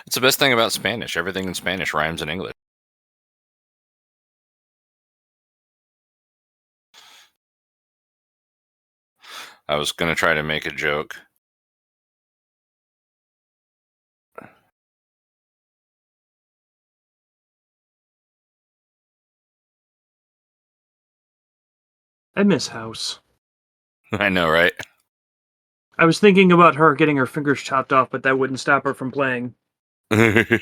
It's the best thing about Spanish. Everything in Spanish rhymes in English. I was going to try to make a joke. I miss House. I know, right? I was thinking about her getting her fingers chopped off, but that wouldn't stop her from playing. Do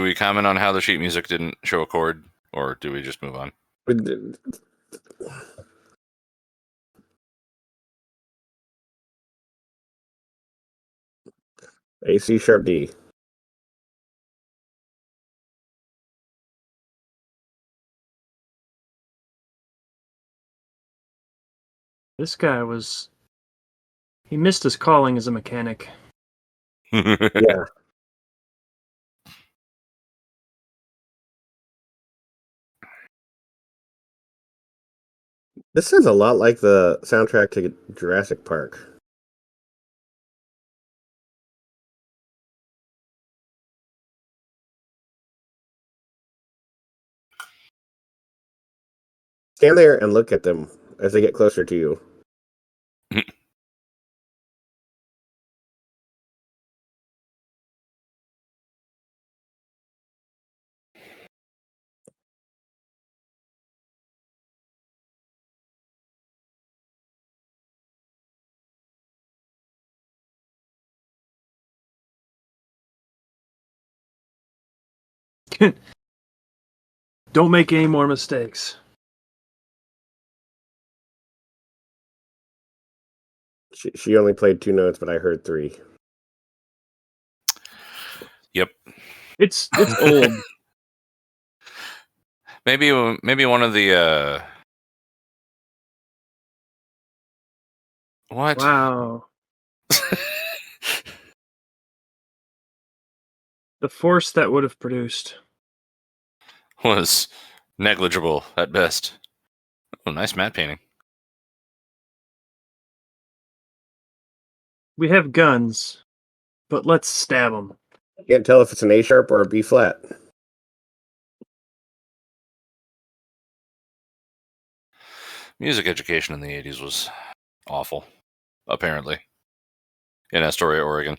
we comment on how the sheet music didn't show a chord, or do we just move on? A C sharp D. This guy was. He missed his calling as a mechanic. Yeah. This is a lot like the soundtrack to Jurassic Park. Stand there and look at them as they get closer to you. Don't make any more mistakes. She only played 2 notes, but I heard 3. Yep. It's old. Maybe one of the what? Wow. The force that would have produced. Was negligible at best. Oh, nice matte painting. We have guns, but let's stab them. Can't tell if it's an A sharp or a B flat. Music education in the 80s was awful, apparently, in Astoria, Oregon.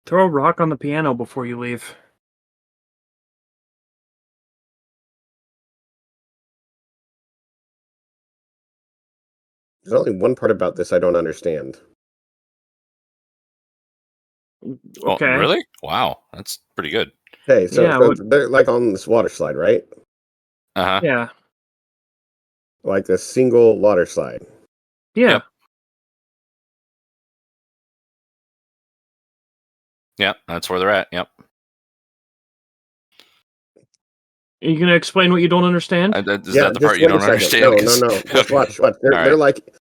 Throw a rock on the piano before you leave. There's only one part about this I don't understand. Okay. Oh, really? Wow, that's pretty good. Okay, so, Yeah, so they're like on this water slide, right? Uh-huh. Yeah. Like this single water slide. Yeah. Yep. Yep, that's where they're at. Yep. Are you gonna explain what you don't understand? Is Yeah, that the just part you wait a don't second. understand? No. Just Okay. watch. All They're right. like,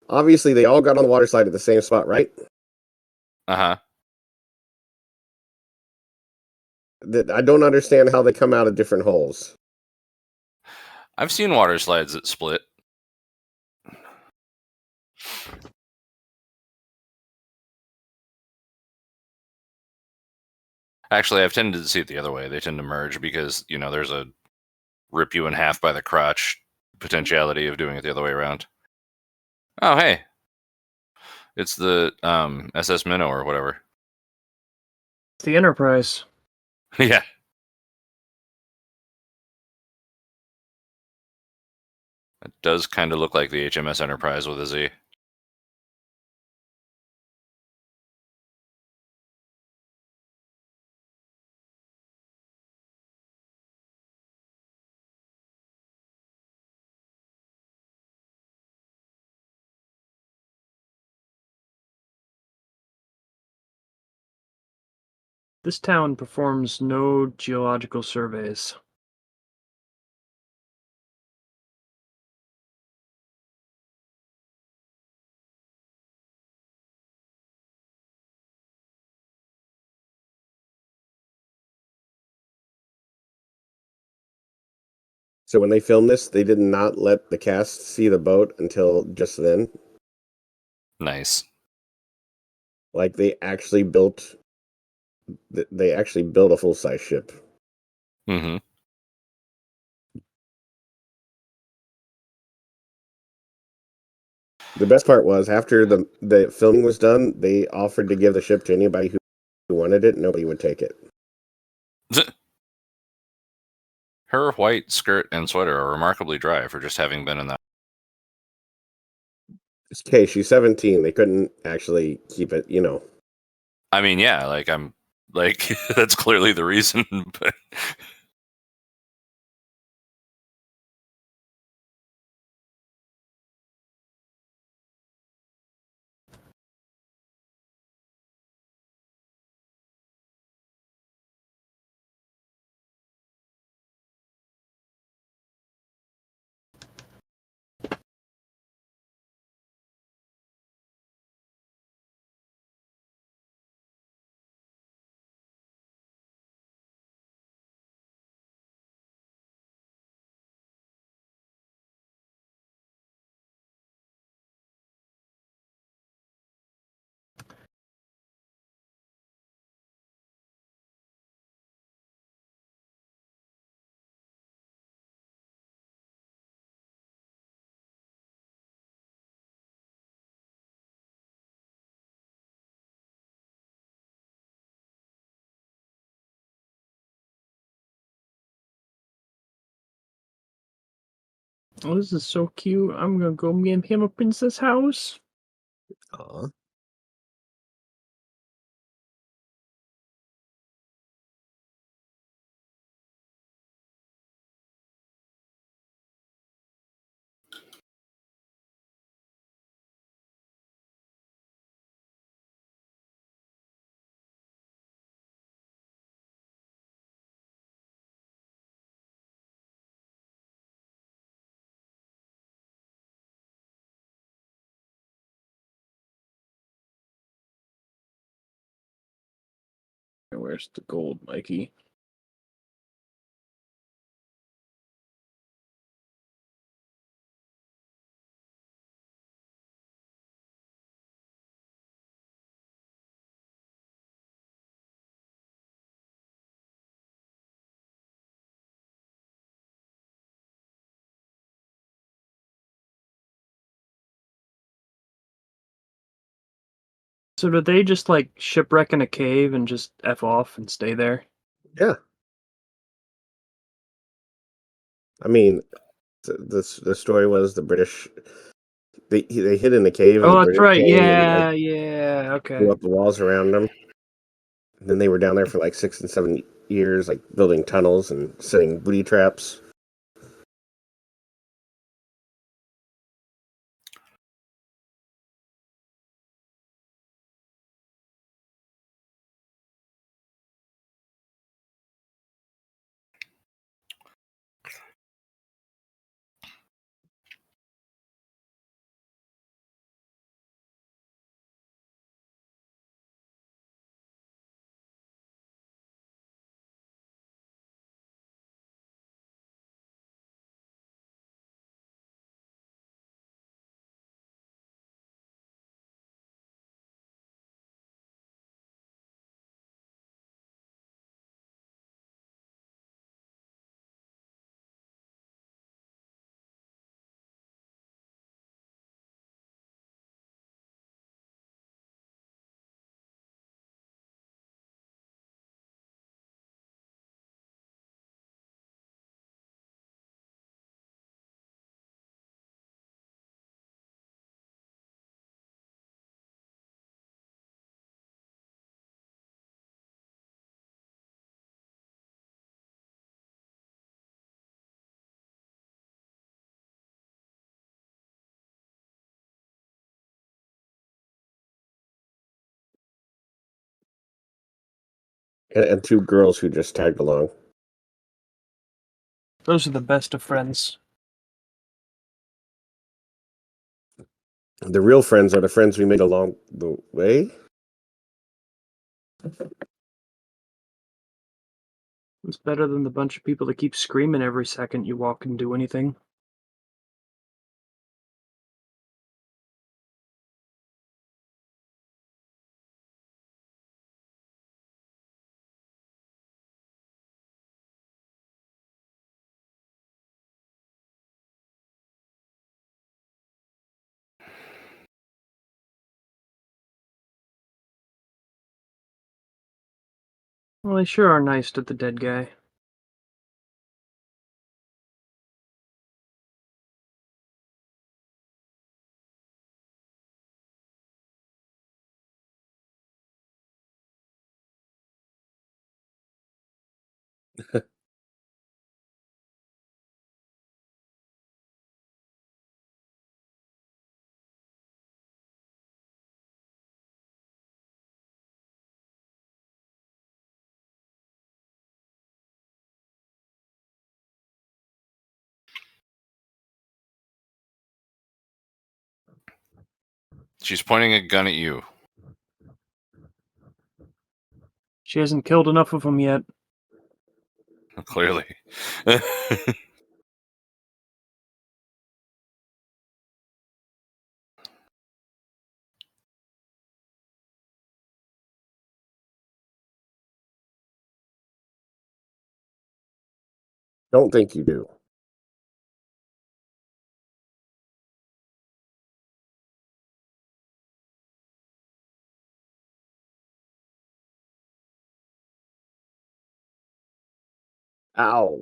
obviously they all got on the water slide at the same spot, right? Uh-huh. I don't understand how they come out of different holes. I've seen water slides that split. Actually, I've tended to see it the other way. They tend to merge because, there's a rip you in half by the crotch potentiality of doing it the other way around. Oh, hey. It's the SS Minnow or whatever. It's the Enterprise. Yeah. It does kind of look like the HMS Enterprise with a Z. This town performs no geological surveys. So when they filmed this, they did not let the cast see the boat until just then. Nice. Like they actually built a full size ship. Mm-hmm. The best part was after the filming was done, they offered to give the ship to anybody who wanted it. Nobody would take it. Her white skirt and sweater are remarkably dry for just having been in that. It's okay, she's 17. They couldn't actually keep it, I mean, yeah, I'm that's clearly the reason, but Oh, this is so cute. I'm gonna go get him a princess house. Aw. Where's the gold, Mikey? So did they just like shipwreck in a cave and just F off and stay there? Yeah. I mean, the story was the British they hid in a cave and Oh, the that's British right. came and like Yeah, okay. blew up the walls around them. And then they were down there for like 6 and 7 years, like building tunnels and setting booty traps. And two girls who just tagged along. Those are the best of friends. The real friends are the friends we made along the way. It's better than the bunch of people that keep screaming every second you walk and do anything. Well, they sure are nice to the dead guy. She's pointing a gun at you. She hasn't killed enough of them yet. Clearly. Don't think you do. Ow.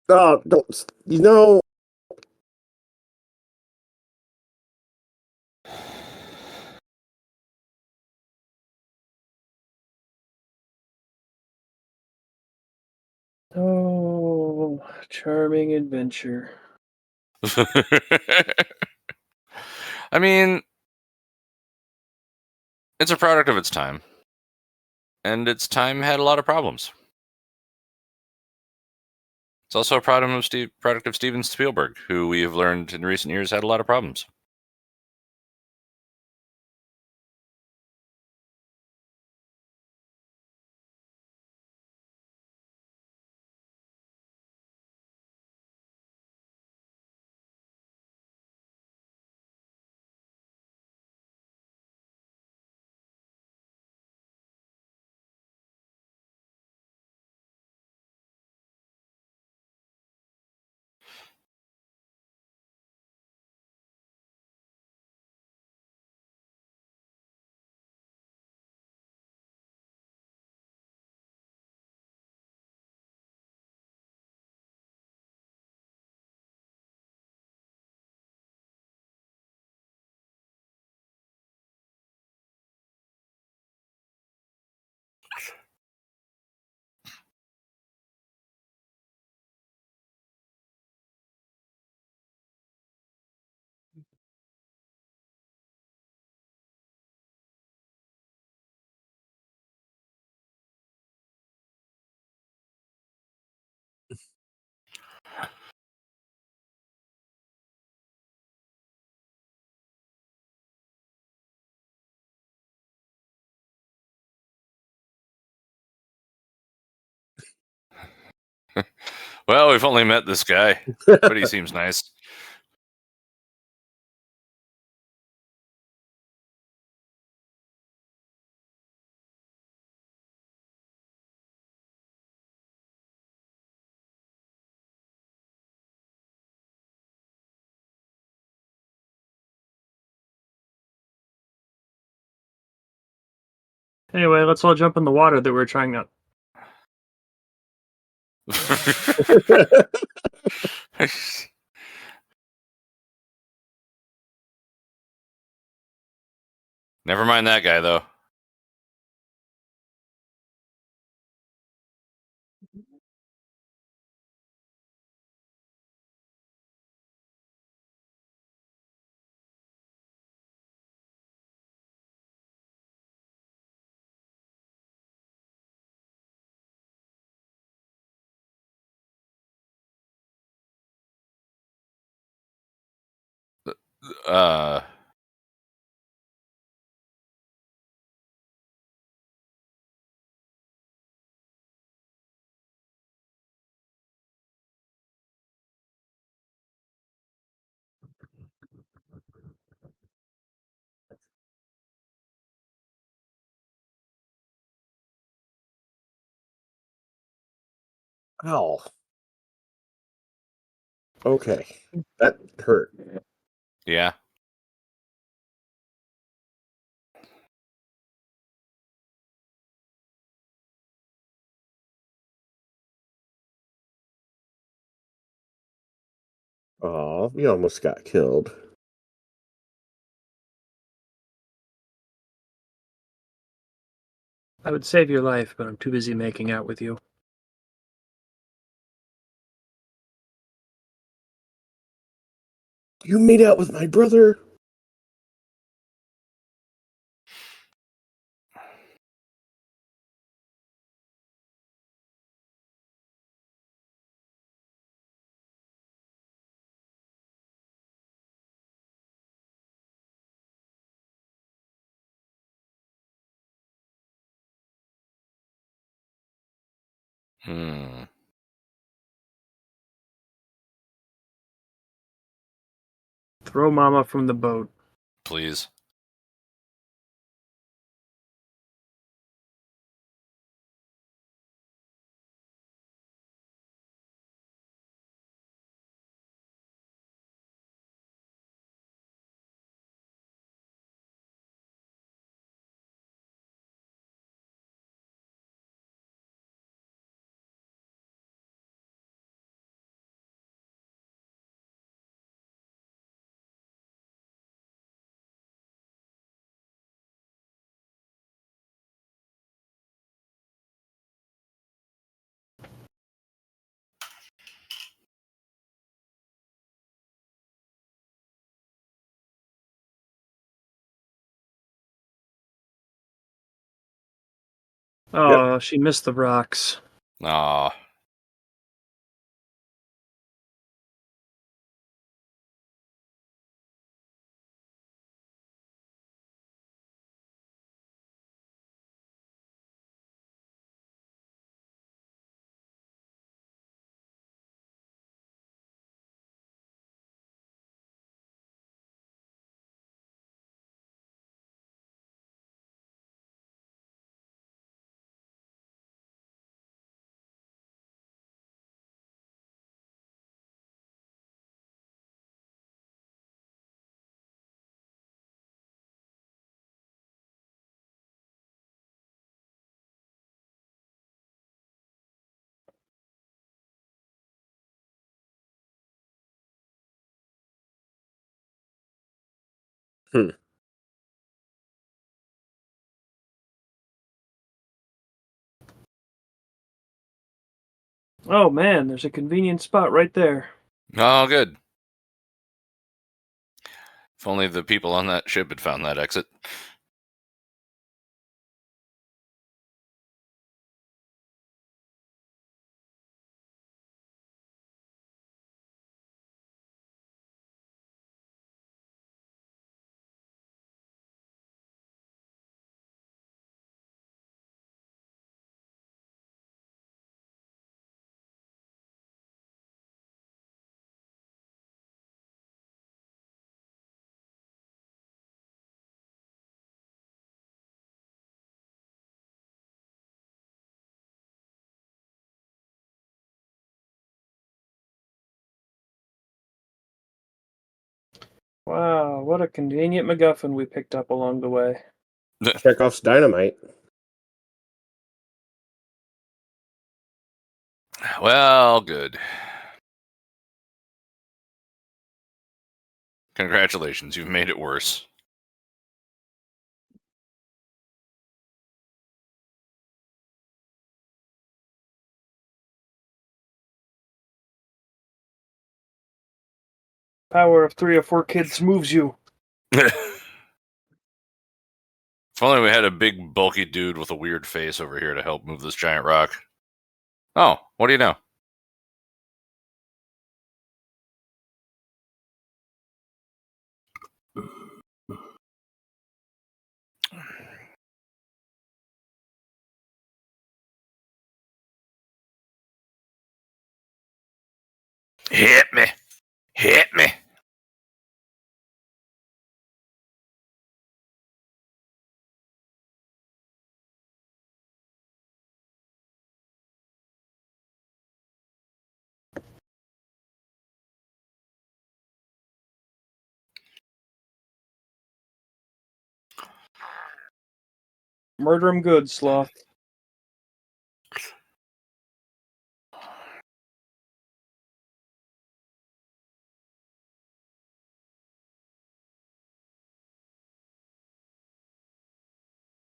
Oh, don't. You know. Oh, charming adventure. I mean, it's a product of its time. And its time had a lot of problems. It's also a product of Steven Spielberg, who we have learned in recent years had a lot of problems. Well, we've only met this guy, but he seems nice. Anyway, let's all jump in the water that we're trying not. Never mind that guy, though. Uh, Ow. Okay. That hurt. yeah. Aw, you almost got killed. I would save your life, but I'm too busy making out with you. You made out with my brother? Hmm. Throw Mama from the boat. Please. Yep. Oh, she missed the rocks. Aw. Hmm. Oh man, there's a convenient spot right there. Oh, good. If only the people on that ship had found that exit. Wow, what a convenient MacGuffin we picked up along the way. Chekhov's dynamite. Well, good. Congratulations, you've made it worse. Power of 3 or 4 kids moves you. If only we had a big, bulky dude with a weird face over here to help move this giant rock. Oh, what do you know? Hit me. Hit me. Murder 'em good, Sloth.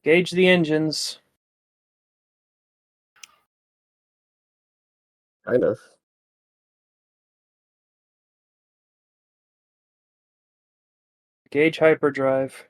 Gauge the engines. Kind of. Gauge hyperdrive.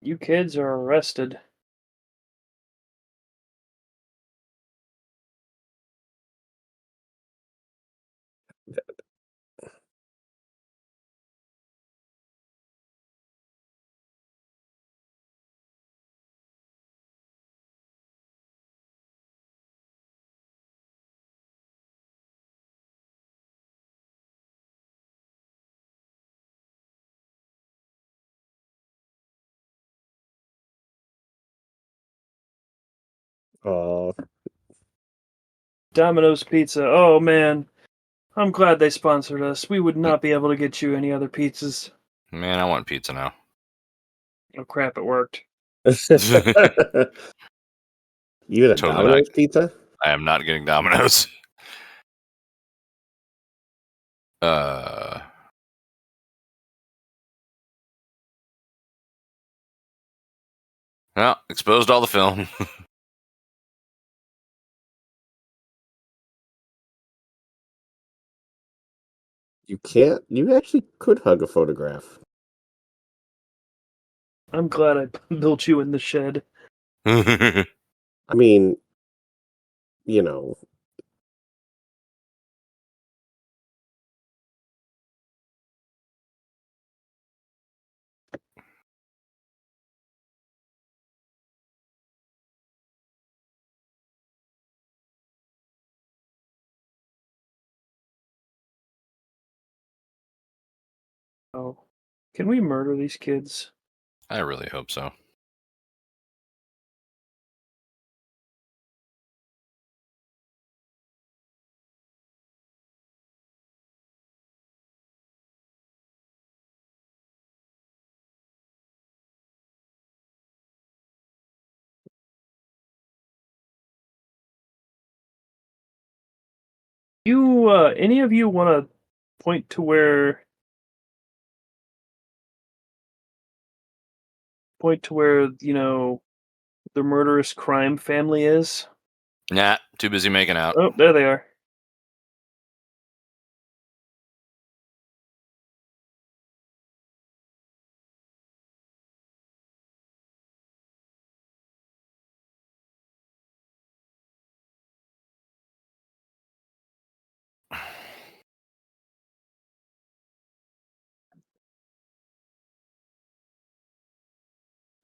You kids are arrested. Oh, Domino's Pizza. Oh man. I'm glad they sponsored us. We would not be able to get you any other pizzas. Man, I want pizza now. Oh crap, it worked. you had a Totally Domino's pizza? I am not getting Domino's. Uh, well, exposed all the film. You can't. You actually could hug a photograph. I'm glad I built you in the shed. I mean, you know, Oh. Can we murder these kids? I really hope so. You, any of you want to point to where the murderous crime family is? Nah, too busy making out. Oh, there they are.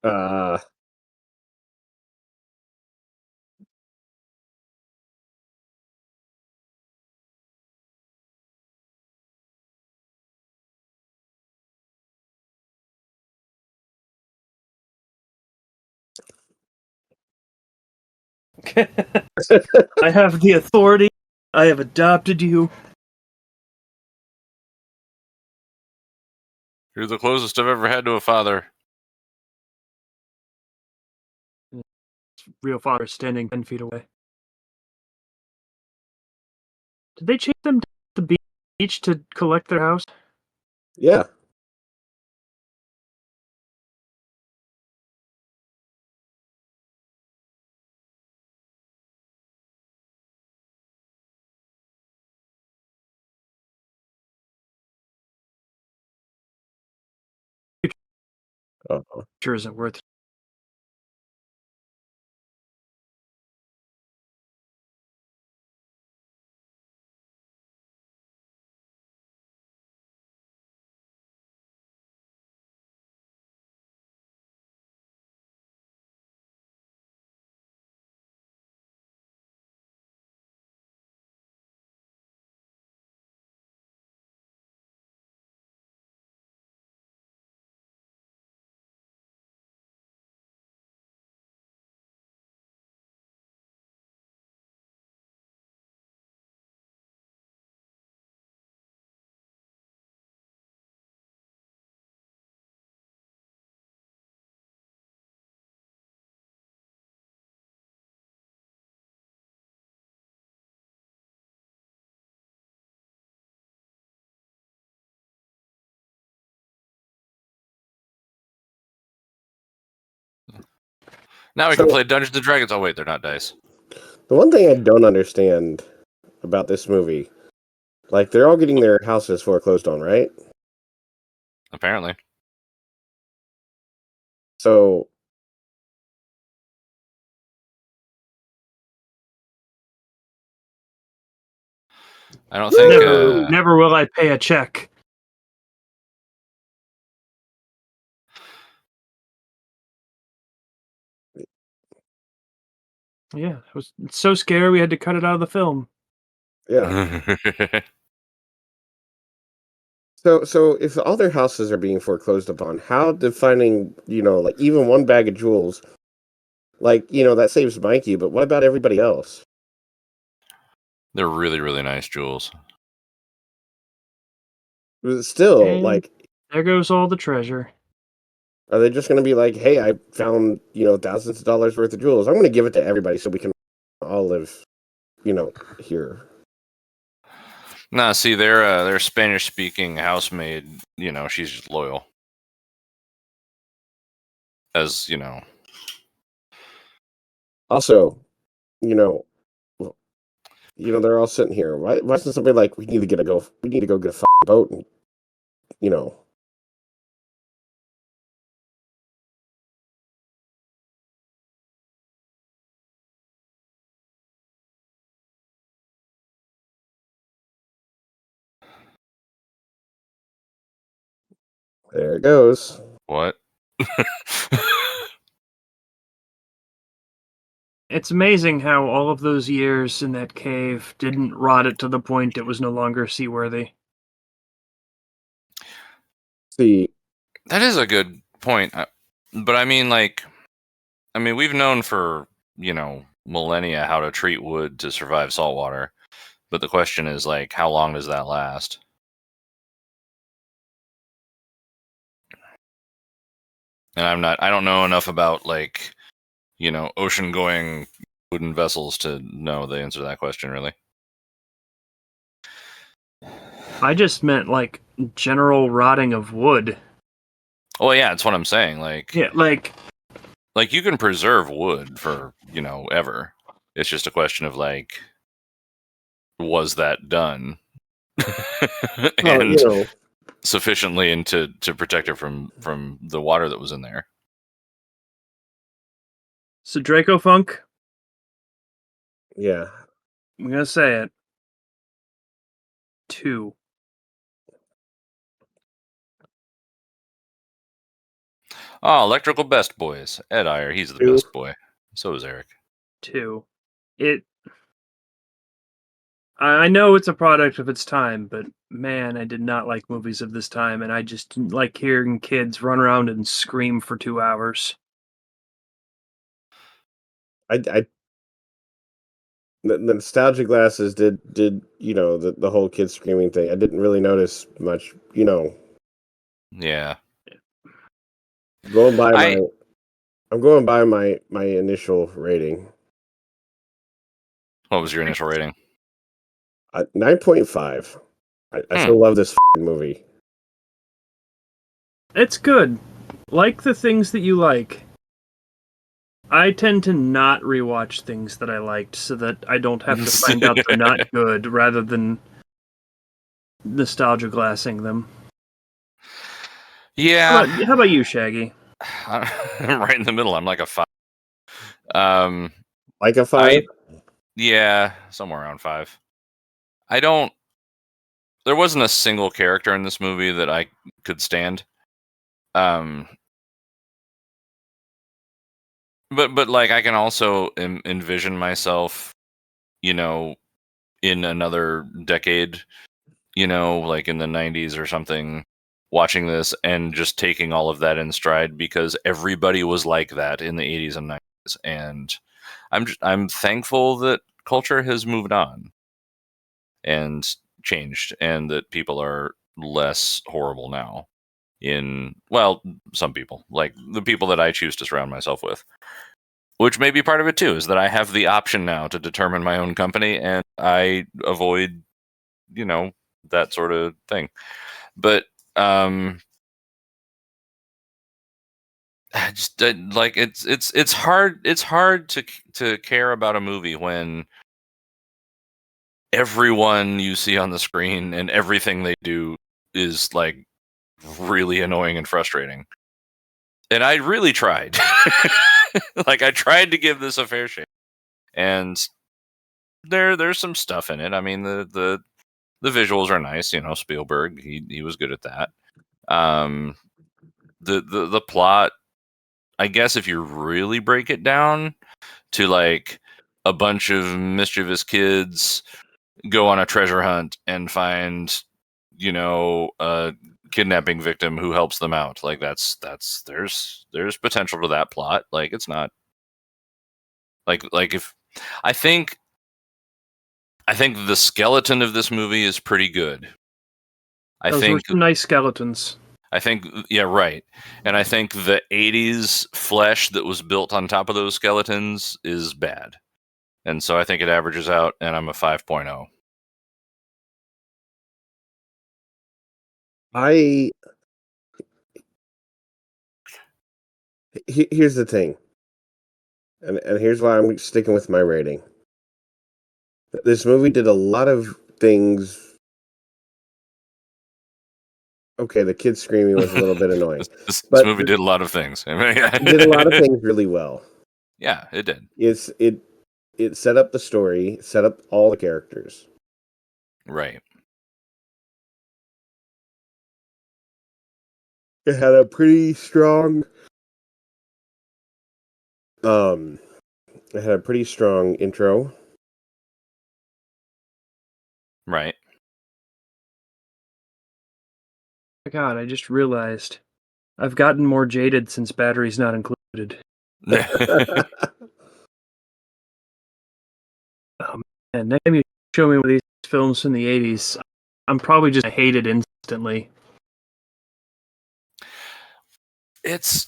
uh, I have the authority. I have adopted you. You're the closest I've ever had to a father. Real father standing 10 feet away. Did they chase them to the beach to collect their house? Yeah. Uh-huh. Sure isn't worth. Now we So- can play Dungeons and Dragons. Oh wait, they're not dice. The one thing I don't understand about this movie, like they're all getting their houses foreclosed on, right? Apparently. So I don't think. Never will I pay a check. Yeah, it was so scary we had to cut it out of the film. yeah. So if all their houses are being foreclosed upon, how defining, like even one bag of jewels, like, that saves Mikey, but what about everybody else? They're really, really nice jewels. Still, And like, there goes all the treasure. are they just going to be like, hey, I found, thousands of dollars worth of jewels. I'm going to give it to everybody so we can all live, here. Nah, see, their Spanish-speaking housemaid. She's just loyal. As Also, they're all sitting here. Why isn't somebody like, we need to go get a fucking boat and, there it goes. what? It's amazing how all of those years in that cave didn't rot it to the point it was no longer seaworthy. See, That is a good point. But I mean, we've known for millennia how to treat wood to survive saltwater. But the question is, like, how long does that last? And I don't know enough about, like, ocean-going wooden vessels to know the answer to that question, really. I just meant, like, general rotting of wood. Oh, yeah, that's what I'm saying. Like, Yeah, like, you can preserve wood for, ever. It's just a question of, like, was that done? And sufficiently to protect it from the water that was in there. so Draco Funk, yeah. I'm gonna say it. 2. Oh, Electrical Best Boys. Ed Iyer, he's the 2. best boy. So is Eric. 2. I know it's a product of its time, but man, I did not like movies of this time, and I just didn't like hearing kids run around and scream for 2 hours. I the nostalgia glasses did the whole kid screaming thing. I didn't really notice much. Yeah. Going by I I'm going by my initial rating. What was your initial rating? 9.5. I Hmm. still love this movie. It's good. Like the things that you like. I tend to not rewatch things that I liked so that I don't have to find out they're not good rather than nostalgia glassing them. Yeah. How about you, Shaggy? I'm right in the middle. I'm like a 5. Like a 5? Yeah, somewhere around 5. There wasn't a single character in this movie that I could stand. But like I can also envision myself, in another decade, like in the 90s or something, watching this and just taking all of that in stride because everybody was like that in the 80s and 90s, and I'm thankful that culture has moved on and changed, and that people are less horrible now. Some people, like the people that I choose to surround myself with, which may be part of it too, is that I have the option now to determine my own company, and I avoid, that sort of thing. But I just like it's hard to care about a movie when everyone you see on the screen and everything they do is like really annoying and frustrating. And I really tried. Like I tried to give this a fair shake. And there's some stuff in it. I mean, the visuals are nice, Spielberg, he was good at that. Um the plot, I guess if you really break it down to like a bunch of mischievous kids go on a treasure hunt and find, a kidnapping victim who helps them out. Like there's potential to that plot. Like it's not like if I think the skeleton of this movie is pretty good. I Those were think some nice skeletons. yeah, right. And I think the 80s flesh that was built on top of those skeletons is bad. And so I think it averages out, and I'm a 5.0. Here's the thing. And here's why I'm sticking with my rating. This movie did a lot of things. Okay, the kid screaming was a little bit annoying. This But movie did a lot of things. it did a lot of things really well. Yeah, it did. It set up the story, set up all the characters. Right. It had a pretty strong it had a pretty strong intro. Right. My God, I just realized I've gotten more jaded since batteries not included. And next time you show me one of these films from the 80s, I'm probably just hated instantly. It's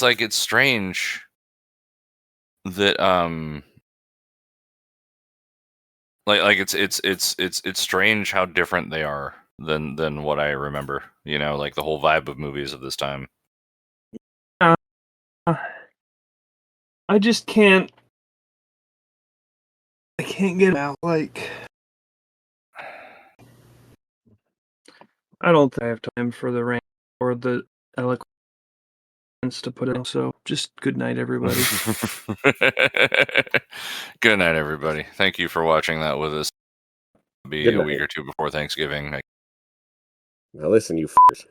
like it's strange that like it's strange how different they are than what I remember. Like the whole vibe of movies of this time. I just can't. I can't get out. Like, I don't think I have time for the rant or the eloquence to put it. So, just good night, everybody. Good night, everybody. Thank you for watching that with us. It'll be Good a night. week or two before Thanksgiving. Now listen, you f***ers.